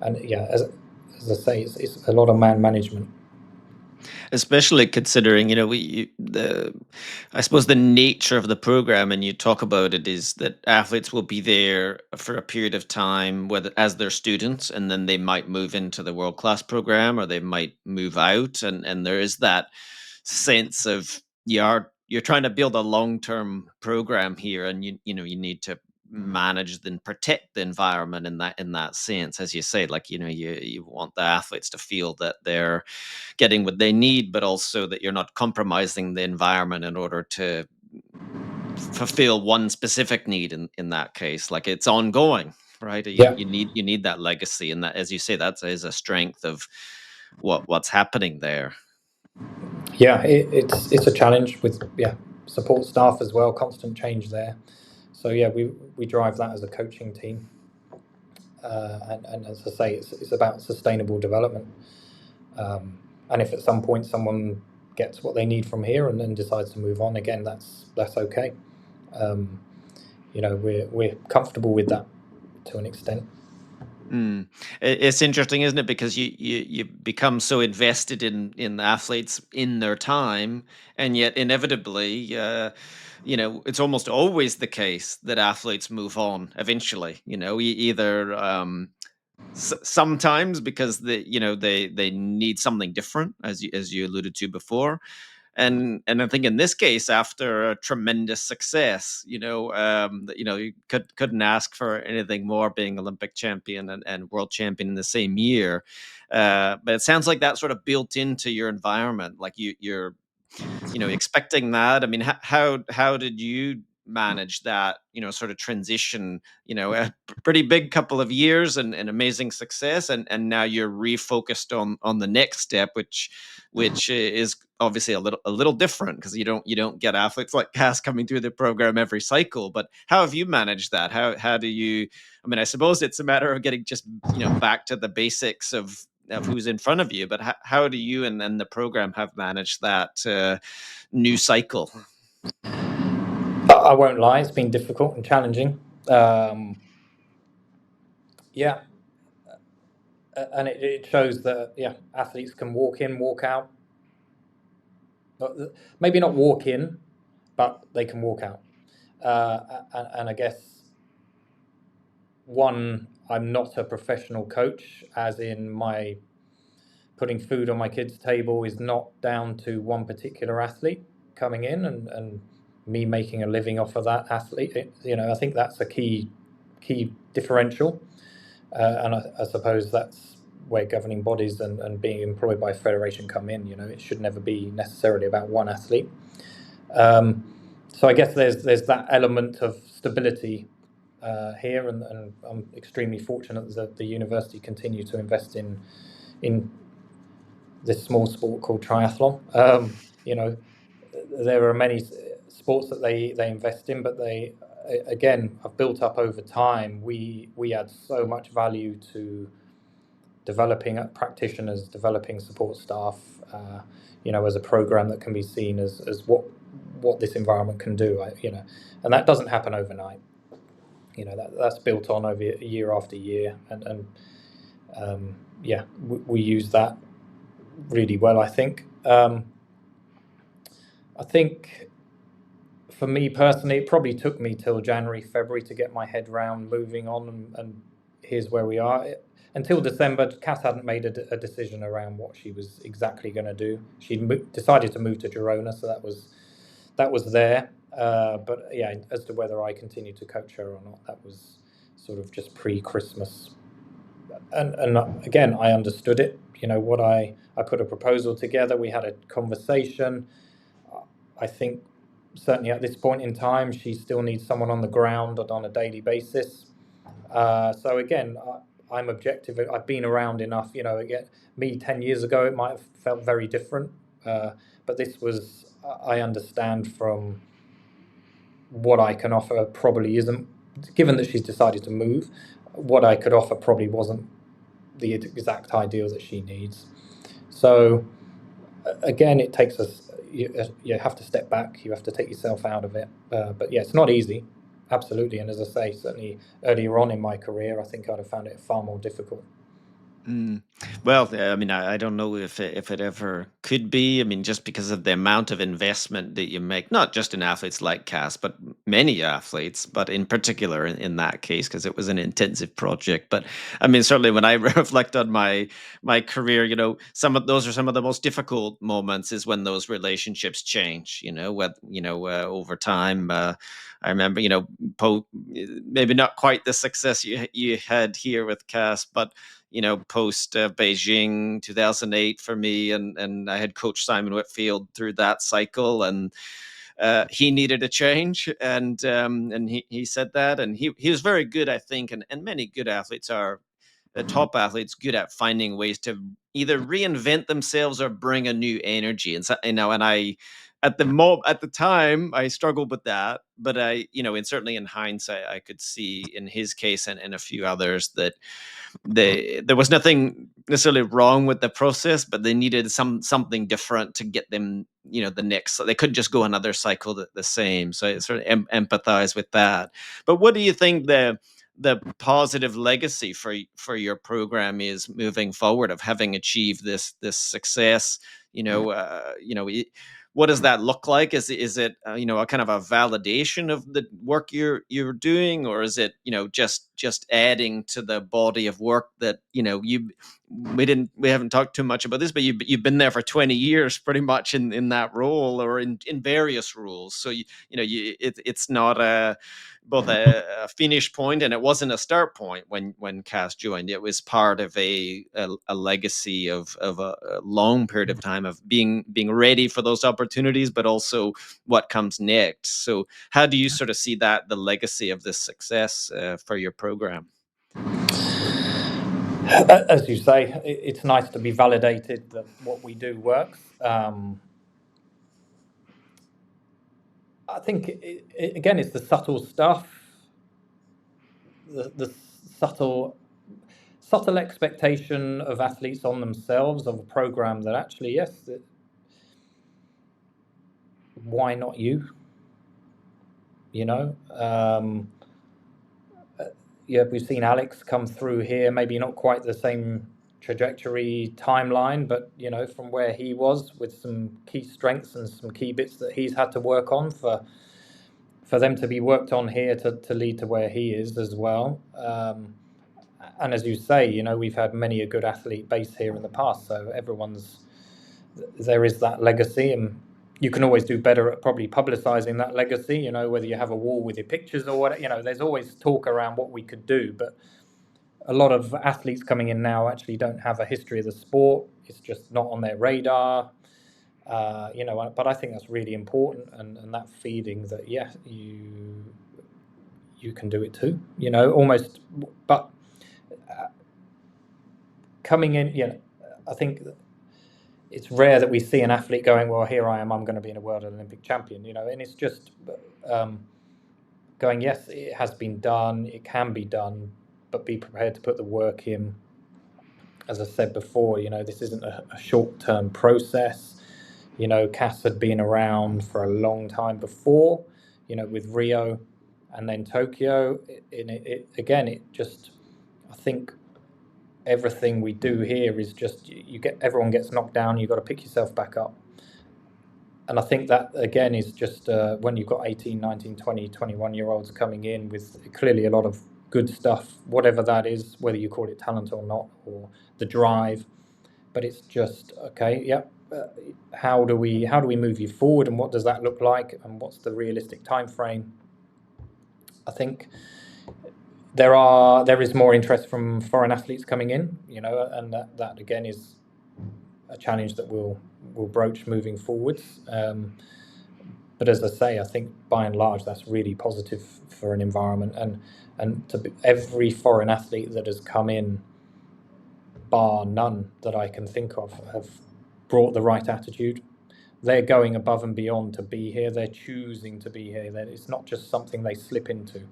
As I say, it's a lot of man management. Especially considering, I suppose the nature of the program, and you talk about it, is that athletes will be there for a period of time, whether as their students, and then they might move into the world class program, or they might move out, and there is that sense of you're trying to build a long-term program here, and you need to manage and protect the environment in that sense, as you say, like you want the athletes to feel that they're getting what they need, but also that you're not compromising the environment in order to fulfill one specific need in that case. Like, it's ongoing, right? Yeah. You need that legacy, and that, as you say, that is a strength of what's happening there. Yeah, it's a challenge with support staff as well, constant change there. So we drive that as a coaching team, and as I say, it's about sustainable development. And if at some point someone gets what they need from here and then decides to move on again, that's okay. We're comfortable with that to an extent. It's interesting, isn't it? Because you become so invested in the athletes in their time, and yet inevitably, it's almost always the case that athletes move on eventually. Either sometimes because they need something different, as you alluded to before, and I think in this case, after a tremendous success, you couldn't ask for anything more, being Olympic champion and world champion in the same year. But it sounds like that sort of built into your environment, like you're expecting that. I mean, how did you manage that, sort of transition, a pretty big couple of years and amazing success, and now you're refocused on the next step, which is obviously a little different, because you don't get athletes like Cass coming through the program every cycle. But how have you managed that? How do you, I mean, I suppose it's a matter of getting just, back to the basics of who's in front of you, but how do you and the program have managed that new cycle? I won't lie, it's been difficult and challenging. Yeah, and it shows that athletes can walk in, walk out. Maybe not walk in, but they can walk out. And I guess, I'm not a professional coach, as in my putting food on my kids' table is not down to one particular athlete coming in and me making a living off of that athlete. I think that's a key differential. And I suppose that's where governing bodies and being employed by a federation come in. It should never be necessarily about one athlete. So I guess there's that element of stability here, and I'm extremely fortunate that the university continue to invest in this small sport called triathlon. There are many sports that they invest in, but they, again, have built up over time. We add so much value to developing practitioners, developing support staff, as a program that can be seen as what this environment can do. And that doesn't happen overnight. That's built on over year after year, and we use that really well, I think. I think For me personally, it probably took me till January, February to get my head round moving on, and here's where we are. Until December, Cass hadn't made a decision around what she was exactly going to do. She decided to move to Girona, so that was there. But yeah, as to whether I continued to coach her or not, that was sort of just pre-Christmas. And again, I understood it. You know, what I put a proposal together. We had a conversation. I think certainly at this point in time, she still needs someone on the ground on a daily basis. So again, I'm objective. I've been around enough. You know, again, me 10 years ago, it might have felt very different. But this was, I understand from what I can offer probably isn't, given that she's decided to move, what I could offer probably wasn't the exact ideal that she needs. So again, it takes us, you have to step back, you have to take yourself out of it. But yeah, it's not easy, absolutely. And as I say, certainly earlier on in my career, I think I'd have found it far more difficult. Mm. Well, I mean, I don't know if it ever could be. I mean, just because of the amount of investment that you make, not just in athletes like Cass, but many athletes, but in particular in that case, because it was an intensive project. But I mean, certainly when I reflect on my career, you know, some of those are some of the most difficult moments is when those relationships change. You know, over time. I remember, you know, maybe not quite the success you had here with Cass, but you know, post Beijing 2008 for me, and I had coached Simon Whitfield through that cycle, and he needed a change, and he said that, and he was very good, I think, and many good athletes are. The top athletes good at finding ways to either reinvent themselves or bring a new energy, and so, you know, and I at the time I struggled with that, but I, you know, and certainly in hindsight, I could see in his case and a few others that there was nothing necessarily wrong with the process, but they needed something different to get them, you know, the next. So they couldn't just go another cycle the same. So I sort of empathize with that. But what do you think the positive legacy for your program is moving forward of having achieved this success? What does that look like? Is it you know, a kind of a validation of the work you're doing, or is it, you know, just adding to the body of work that, you know, we haven't talked too much about this, but you've been there for 20 years pretty much in that role or in various roles. So it's not both a finish point, and it wasn't a start point when Cass joined. It was part of a legacy of a long period of time of being ready for those opportunities, but also what comes next. So how do you sort of see that the legacy of this success for your program? As you say, it's nice to be validated that what we do works. I think again, it's the subtle stuff, the subtle expectation of athletes on themselves of a program that actually, yes, why not you? You know, yeah, we've seen Alex come through here, maybe not quite the same trajectory timeline, but you know, from where he was with some key strengths and some key bits that he's had to work on for them to be worked on here to lead to where he is as well. And as you say, you know, we've had many a good athlete base here in the past, so there is that legacy, and you can always do better at probably publicizing that legacy, you know, whether you have a wall with your pictures or what, you know, there's always talk around what we could do, but a lot of athletes coming in now actually don't have a history of the sport. It's just not on their radar. You know, but I think that's really important, and that feeding that, yeah, you can do it too, you know, almost. But coming in, you know, I think it's rare that we see an athlete going, well, here I am, I'm going to be a world Olympic champion, you know, and it's just going, yes, it has been done, it can be done, but be prepared to put the work in. As I said before, you know, this isn't a short-term process. You know, Cass had been around for a long time before, you know, with Rio and then Tokyo. Again, it just, I think everything we do here is just, everyone gets knocked down, you've got to pick yourself back up. And I think that, again, is just when you've got 18, 19, 20, 21-year-olds coming in with clearly a lot of good stuff, whatever that is, whether you call it talent or not, or the drive. But it's just, okay, yeah, how do we move you forward, and what does that look like, and what's the realistic time frame? I think there is more interest from foreign athletes coming in, and that again is a challenge that we'll broach moving forwards. But as I say, I think by and large that's really positive for an environment, and every foreign athlete that has come in, bar none that I can think of, have brought the right attitude. They're going above and beyond to be here. They're choosing to be here. It's not just something they slip into.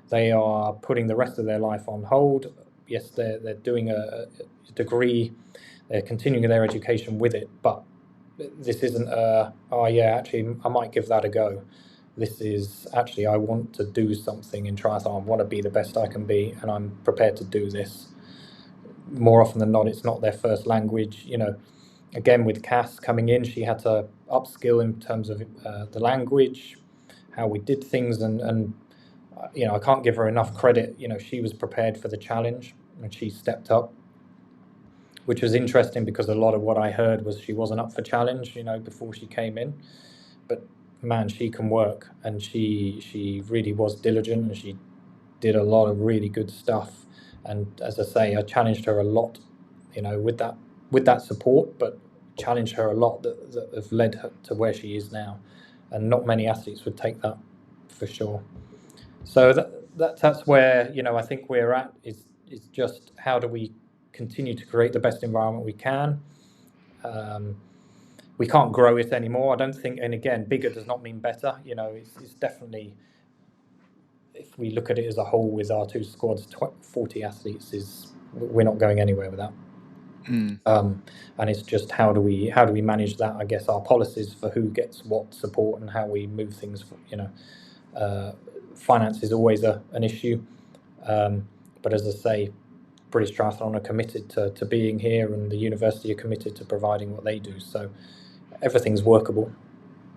They are putting the rest of their life on hold. Yes, they're doing a degree. They're continuing their education with it, but this isn't oh yeah, actually I might give that a go. This is actually, I want to do something in triathlon. I want to be the best I can be, and I'm prepared to do this. More often than not, it's not their first language. Again, with Cass coming in, she had to upskill in terms of the language, how we did things, and I can't give her enough credit. She was prepared for the challenge, and she stepped up, which was interesting because a lot of what I heard was she wasn't up for challenge, before she came in. But man, she can work, and she really was diligent, and she did a lot of really good stuff. And as I say, I challenged her a lot, with that support, but challenged her a lot that have led her to where she is now. And not many athletes would take that, for sure. So that's where I think we're at, is just how do we continue to create the best environment we can. We can't grow it anymore, I don't think. And again, bigger does not mean better. It's definitely, if we look at it as a whole with our two squads, 40 athletes, we're not going anywhere with that. And it's just how do we manage that? I guess our policies for who gets what support and how we move things. Finance is always an issue, but as I say, British Triathlon are committed to being here, and the university are committed to providing what they do. So everything's workable.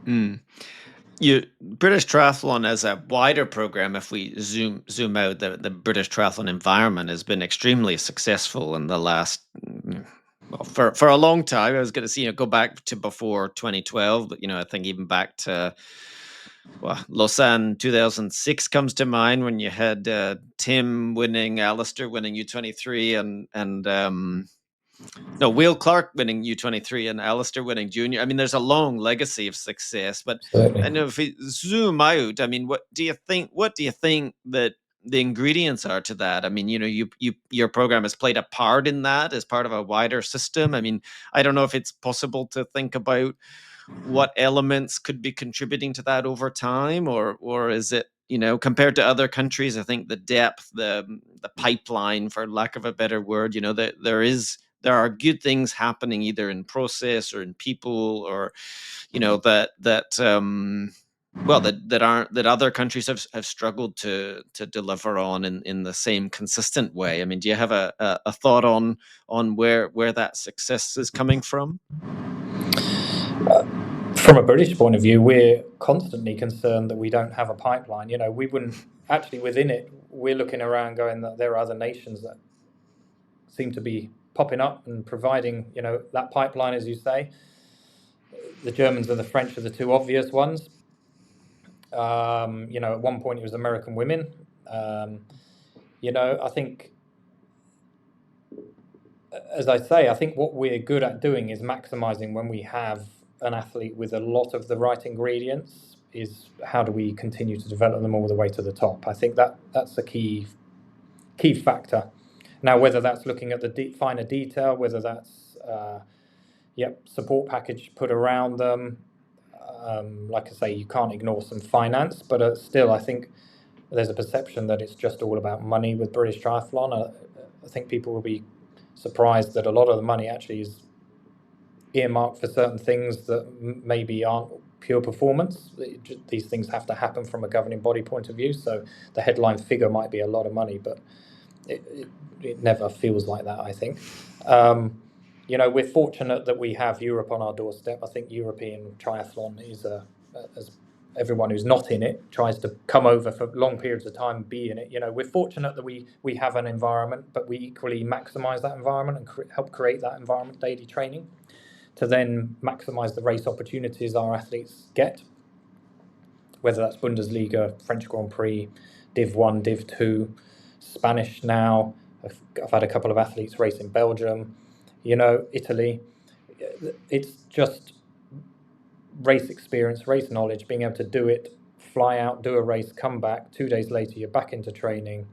British Triathlon as a wider program, if we zoom out, the British Triathlon environment has been extremely successful in the last, for a long time. I was going to see, go back to before 2012, but I think even back to Lausanne 2006 comes to mind, when you had Tim winning, Alistair winning U23, and Will Clark winning U23 and Alistair winning junior. I mean, there's a long legacy of success, but Certainly. I know if we zoom out, I mean, what do you think that the ingredients are to that? I mean, your program has played a part in that as part of a wider system. I mean, I don't know if it's possible to think about what elements could be contributing to that over time, or is it, compared to other countries, I think the depth, the pipeline, for lack of a better word, that there are good things happening either in process or in people, or that other countries have struggled to deliver on in the same consistent way. I mean, do you have a thought on where that success is coming from? From a British point of view, we're constantly concerned that we don't have a pipeline. We wouldn't actually, within it, we're looking around going that there are other nations that seem to be popping up and providing, that pipeline, as you say. The Germans and the French are the two obvious ones. At one point it was American women. I think, as I say, I think what we're good at doing is maximizing when we have an athlete with a lot of the right ingredients, is how do we continue to develop them all the way to the top. I think that's a key factor. Now, whether that's looking at the finer detail, whether that's support package put around them, like I say, you can't ignore some finance, but still, I think there's a perception that it's just all about money with British Triathlon. I think people will be surprised that a lot of the money actually is earmarked for certain things that maybe aren't pure performance. These things have to happen from a governing body point of view. So the headline figure might be a lot of money, but it never feels like that, I think. we're fortunate that we have Europe on our doorstep. I think European triathlon is as everyone who's not in it tries to come over for long periods of time and be in it. We're fortunate that we have an environment, but we equally maximise that environment and help create that environment, daily training, to then maximise the race opportunities our athletes get, whether that's Bundesliga, French Grand Prix, Div 1, Div 2, Spanish now. I've had a couple of athletes race in Belgium, Italy. It's just race experience, race knowledge, being able to do it, fly out, do a race, come back, 2 days later, you're back into training,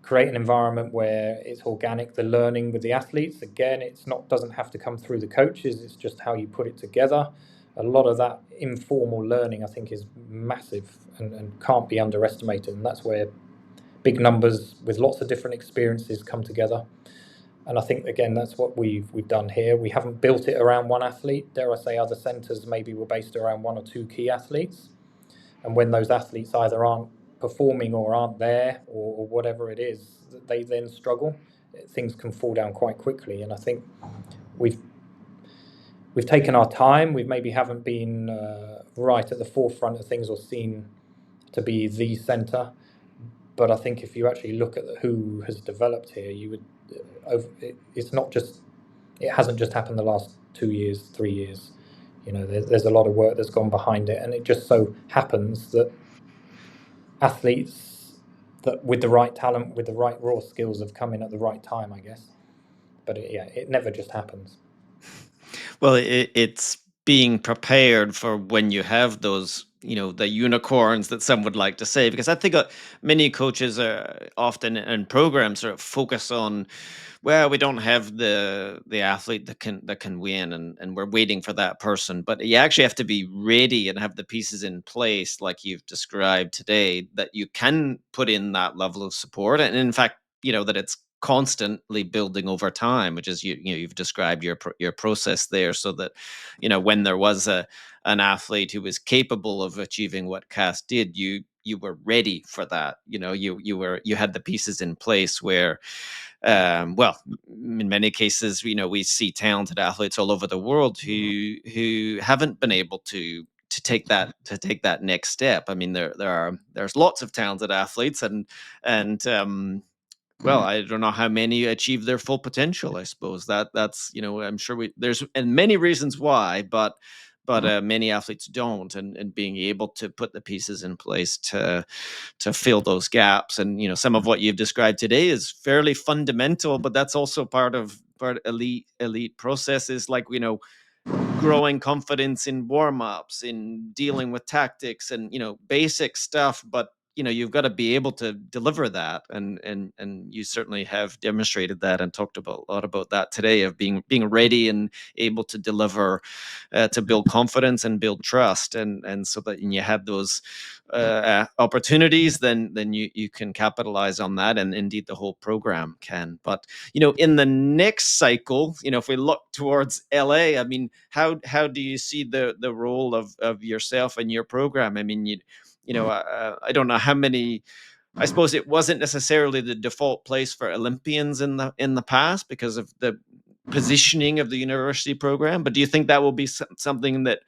create an environment where it's organic, the learning with the athletes. Again, doesn't have to come through the coaches, it's just how you put it together. A lot of that informal learning, I think, is massive and can't be underestimated. And that's where big numbers with lots of different experiences come together. And I think, again, that's what we've done here. We haven't built it around one athlete. Dare I say, other centres maybe were based around one or two key athletes. And when those athletes either aren't performing or aren't there or whatever it is, they then struggle. Things can fall down quite quickly. And I think we've taken our time. We maybe haven't been right at the forefront of things or seen to be the centre. But I think if you actually look at who has developed here, you would. It's not just. It hasn't just happened the last 2 years, 3 years. There's a lot of work that's gone behind it, and it just so happens that athletes that with the right talent, with the right raw skills, have come in at the right time, I guess. But it never just happens. Well, it's being prepared for when you have those, the unicorns that some would like to say, because I think many coaches are often in programs sort of focus on, well, we don't have the athlete that can win, and we're waiting for that person. But you actually have to be ready and have the pieces in place, like you've described today, that you can put in that level of support, and in fact, that it's constantly building over time, which is you've described your process there, so that when there was an athlete who was capable of achieving what Cass did, you were ready for that. You had the pieces in place where, well, in many cases, we see talented athletes all over the world who haven't been able to take that next step. I mean, there's lots of talented athletes, and well, I don't know how many achieve their full potential. I suppose that's I'm sure there's and many reasons why, but many athletes don't, and being able to put the pieces in place to fill those gaps. And some of what you've described today is fairly fundamental, but that's also part elite processes, like growing confidence in warm-ups, in dealing with tactics, and basic stuff. But you've got to be able to deliver that, and you certainly have demonstrated that and talked a lot about that today, of being ready and able to deliver, to build confidence and build trust, and so that when you have those opportunities, then you can capitalize on that, and indeed the whole program can. But in the next cycle, if we look towards LA, I mean, how do you see the role of yourself and your program? I mean, I don't know how many. I suppose it wasn't necessarily the default place for Olympians in the past because of the positioning of the university program. But do you think that will be something that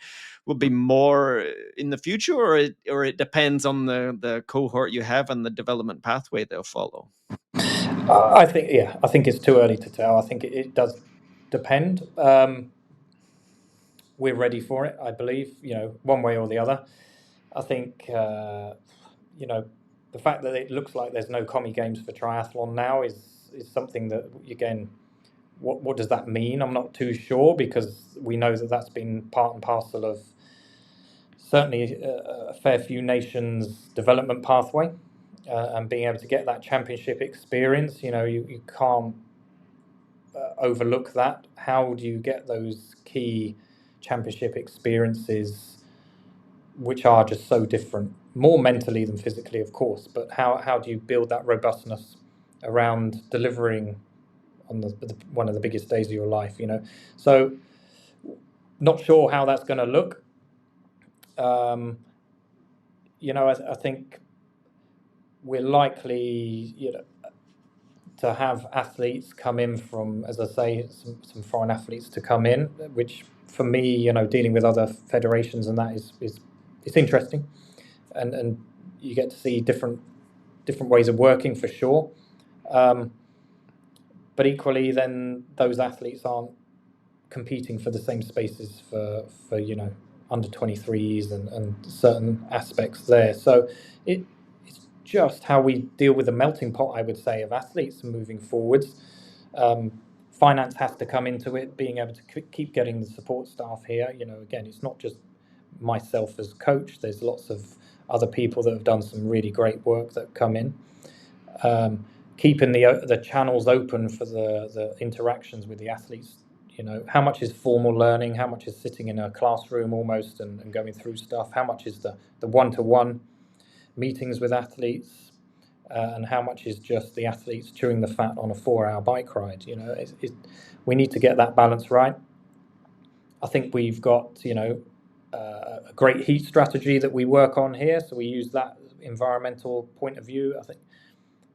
will be more in the future, or it depends on the cohort you have and the development pathway they'll follow? I think it's too early to tell. I think it does depend. We're ready for it, I believe. One way or the other. I think the fact that it looks like there's no commie games for triathlon now is something that, again, what does that mean? I'm not too sure, because we know that that's been part and parcel of certainly a fair few nations' development pathway, and being able to get that championship experience. You can't overlook that. How do you get those key championship experiences, which are just so different, more mentally than physically, of course, but how do you build that robustness around delivering on one of the biggest days of your life? So not sure how that's going to look. I think we're likely, to have athletes come in from, as I say, some foreign athletes to come in, which for me, you know, dealing with other federations and that is it's interesting, and you get to see different ways of working for sure. But equally, then those athletes aren't competing for the same spaces for you know, under 23s and certain aspects there. So it's just how we deal with the melting pot, I would say, of athletes moving forwards. Finance has to come into it, being able to keep getting the support staff here. You know, again, it's not just myself as coach. There's lots of other people that have done some really great work that come in. Keeping the channels open for the interactions with the athletes. You know, how much is formal learning, how much is sitting in a classroom almost and going through stuff, how much is the one-to-one meetings with athletes, and how much is just the athletes chewing the fat on a 4-hour bike ride. You know, we need to get that balance right. I think we've got, you know, a great heat strategy that we work on here, so we use that environmental point of view. I think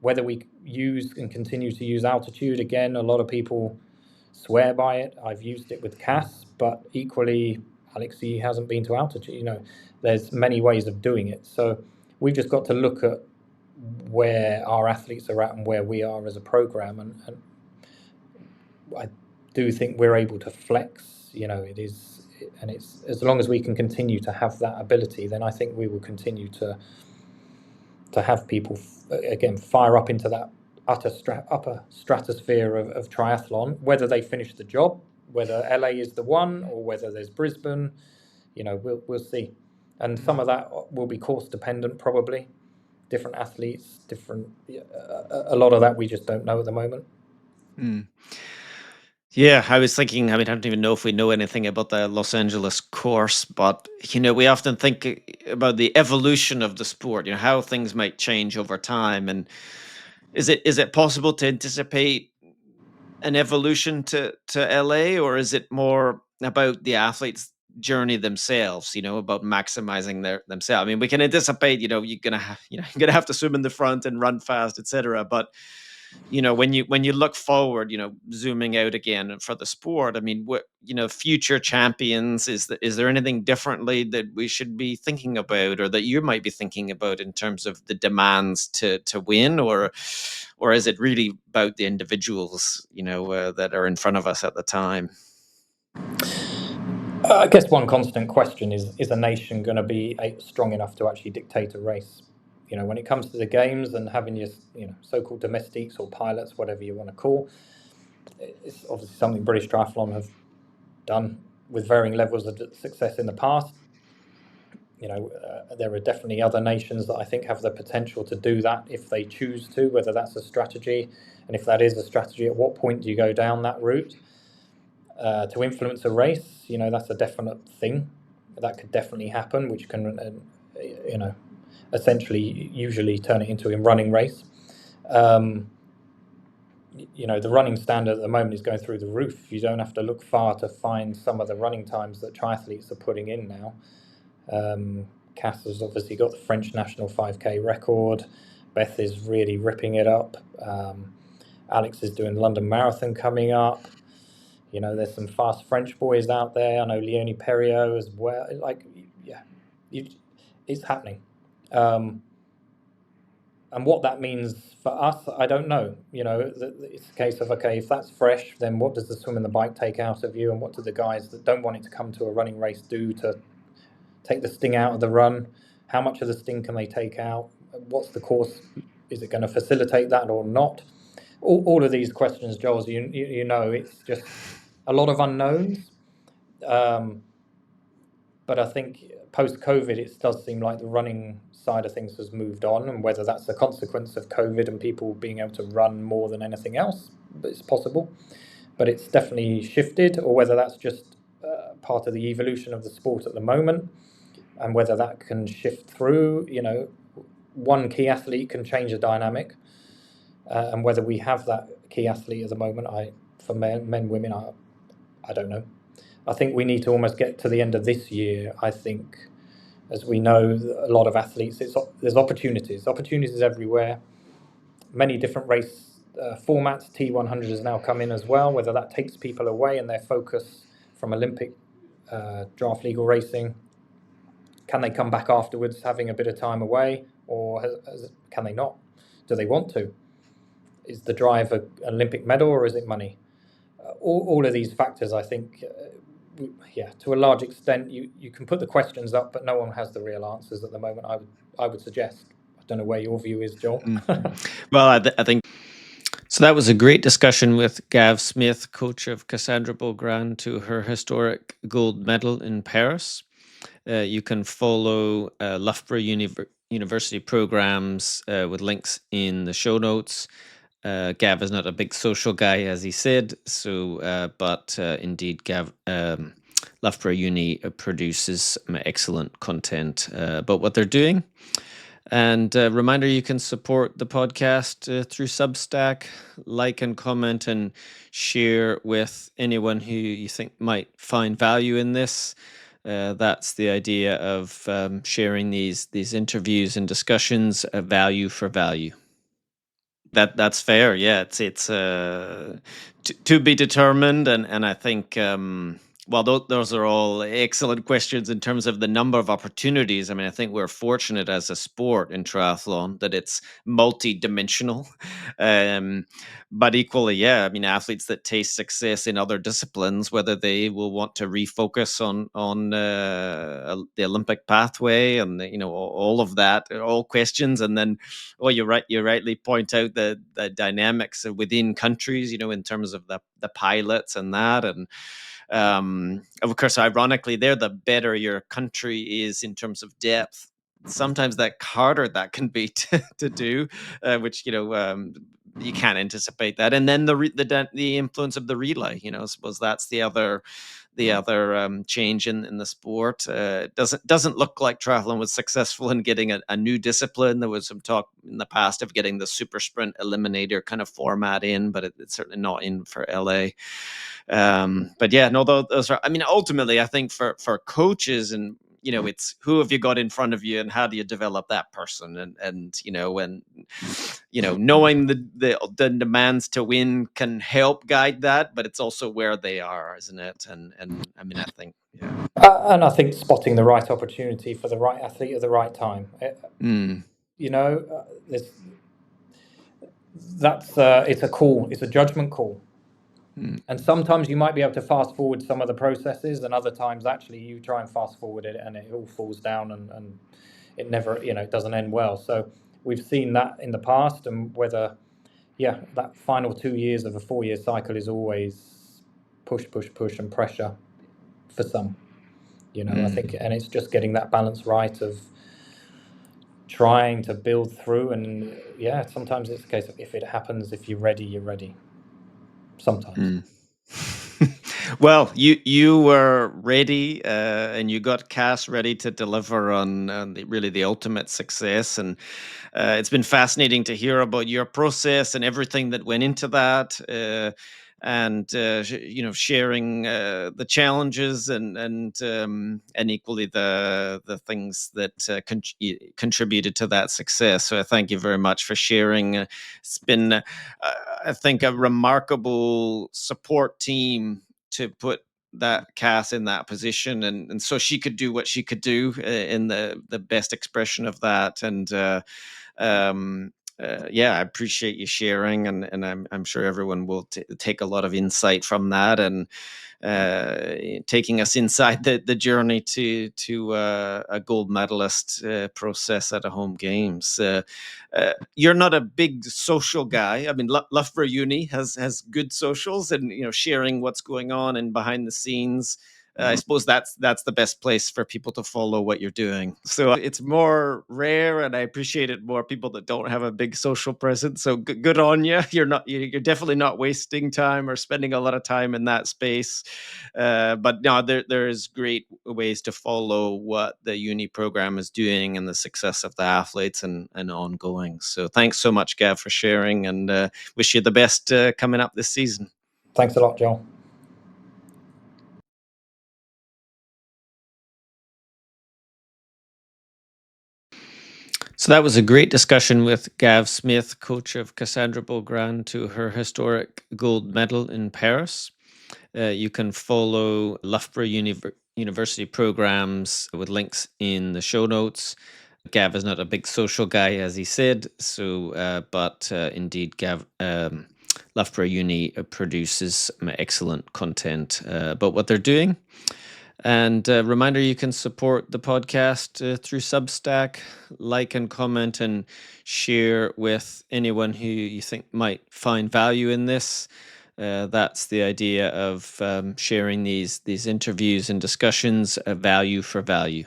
whether we use and continue to use altitude, again, a lot of people swear by it. I've used it with Cass, but equally, Alexi hasn't been to altitude. You know, there's many ways of doing it. So we've just got to look at where our athletes are at and where we are as a program. And I do think we're able to flex. You know, it is, and it's, as long as we can continue to have that ability, then I think we will continue to have people again fire up into that upper stratosphere of triathlon, whether they finish the job, whether LA is the one or whether there's Brisbane. You know, we'll see, and some of that will be course dependent, probably different athletes, different, a lot of that we just don't know at the moment. Yeah, I was thinking, I mean, I don't even know if we know anything about the Los Angeles course, but, you know, we often think about the evolution of the sport, you know, how things might change over time. And is it possible to anticipate an evolution to LA, or is it more about the athletes' journey themselves, you know, about maximizing themselves? I mean, we can anticipate, you know, you're gonna have to swim in the front and run fast, etc. But you know, when you look forward, you know, zooming out again for the sport, I mean, what, you know, future champions, is there anything differently that we should be thinking about, or that you might be thinking about in terms of the demands to win, or is it really about the individuals, you know, that are in front of us at the time? I guess one constant question is a nation going to be strong enough to actually dictate a race? You know, when it comes to the games and having your, you know, so-called domestiques or pilots, whatever you want to call, it's obviously something British Triathlon have done with varying levels of success in the past. You know, there are definitely other nations that I think have the potential to do that if they choose to, whether that's a strategy, and if that is a strategy, at what point do you go down that route? To influence a race, you know, that's a definite thing. That could definitely happen, which can, you know, essentially usually turn it into a running race. You know, the running standard at the moment is going through the roof. You don't have to look far to find some of the running times that triathletes are putting in now. Cass has obviously got the French national 5K record. Beth is really ripping it up. Alex is doing London Marathon coming up. You know, there's some fast French boys out there. I know Leonie Perriot as well. Like, yeah, it's happening. And what that means for us, I don't know. You know, it's a case of, okay, if that's fresh, then what does the swim and the bike take out of you? And what do the guys that don't want it to come to a running race do to take the sting out of the run? How much of the sting can they take out? What's the course? Is it going to facilitate that or not? All of these questions, Joel, you know, it's just a lot of unknowns. But I think post-COVID, it does seem like the running side of things has moved on, and whether that's a consequence of COVID and people being able to run more than anything else, it's possible. But it's definitely shifted, or whether that's just part of the evolution of the sport at the moment, and whether that can shift through. You know, one key athlete can change the dynamic, and whether we have that key athlete at the moment, for men, women, I don't know. I think we need to almost get to the end of this year. I think, as we know, a lot of athletes, there's opportunities everywhere. Many different race formats. T100 has now come in as well, whether that takes people away and their focus from Olympic draft legal racing. Can they come back afterwards having a bit of time away, or can they not? Do they want to? Is the drive an Olympic medal, or is it money? All of these factors, I think, to a large extent, you can put the questions up, but no one has the real answers at the moment, I would suggest. I don't know where your view is, Joel. Well, I think so. That was a great discussion with Gav Smith, coach of Cassandre Beaugrand, to her historic gold medal in Paris. You can follow Loughborough University programs with links in the show notes. Gav is not a big social guy, as he said, but indeed, Loughborough Uni produces some excellent content about what they're doing. And reminder, you can support the podcast through Substack, like and comment and share with anyone who you think might find value in this. That's the idea of sharing these interviews and discussions, value for value. That's fair. Yeah, it's to be determined, and I think those are all excellent questions in terms of the number of opportunities. I mean, I think we're fortunate as a sport in triathlon that it's multi-dimensional, um, but equally, yeah. I mean, athletes that taste success in other disciplines, whether they will want to refocus on the Olympic pathway, and all of that, are all questions, and then. Well, you're right. You rightly point out the dynamics within countries, in terms of the pilots and that, and of course, ironically, they're the better your country is in terms of depth. Sometimes that harder that can be to do, which you can't anticipate that. And then the influence of the relay. I suppose that's the other change in the sport. Doesn't look like triathlon was successful in getting a new discipline. There was some talk in the past of getting the super sprint eliminator kind of format in, but it's certainly not in for LA. But yeah, no, those are. I mean, ultimately, I think for coaches and it's who have you got in front of you and how do you develop that person, and knowing the demands to win can help guide that, but it's also where they are, isn't it? And I mean, I think And I think spotting the right opportunity for the right athlete at the right time. It's a call. It's a judgment call. And sometimes you might be able to fast forward some of the processes, and other times actually you try and fast forward it and it all falls down, and it never, it doesn't end well. So we've seen that in the past, and whether, that final 2 years of a 4-year cycle is always push, and pressure for some, I think, and it's just getting that balance right of trying to build through. And sometimes it's a case of if it happens, if you're ready, you're ready. Sometimes. Well, you were ready, and you got Cass ready to deliver on really the ultimate success. And it's been fascinating to hear about your process and everything that went into that. And sharing the challenges and equally the things that contributed to that success. So I thank you very much for sharing. It's been, I think, a remarkable support team to put that Cass in that position, and so she could do what she could do in the best expression of that. And I appreciate you sharing, and I'm sure everyone will take a lot of insight from that, and taking us inside the journey to a gold medalist process at a home games. You're not a big social guy. I mean, Loughborough Uni has good socials, and sharing what's going on and behind the scenes. I suppose that's the best place for people to follow what you're doing. So it's more rare, and I appreciate it more people that don't have a big social presence. So good on you. You're definitely not wasting time or spending a lot of time in that space. But no, there's great ways to follow what the uni program is doing and the success of the athletes and ongoing. So thanks so much, Gav, for sharing, and wish you the best coming up this season. Thanks a lot, Joel. So that was a great discussion with Gav Smith, coach of Cassandre Beaugrand, to her historic gold medal in Paris. You can follow Loughborough University programs with links in the show notes. Gav is not a big social guy, as he said, but indeed, Loughborough Uni produces some excellent content about what they're doing. And reminder, you can support the podcast through Substack, like and comment and share with anyone who you think might find value in this. That's the idea of sharing these interviews and discussions, value for value.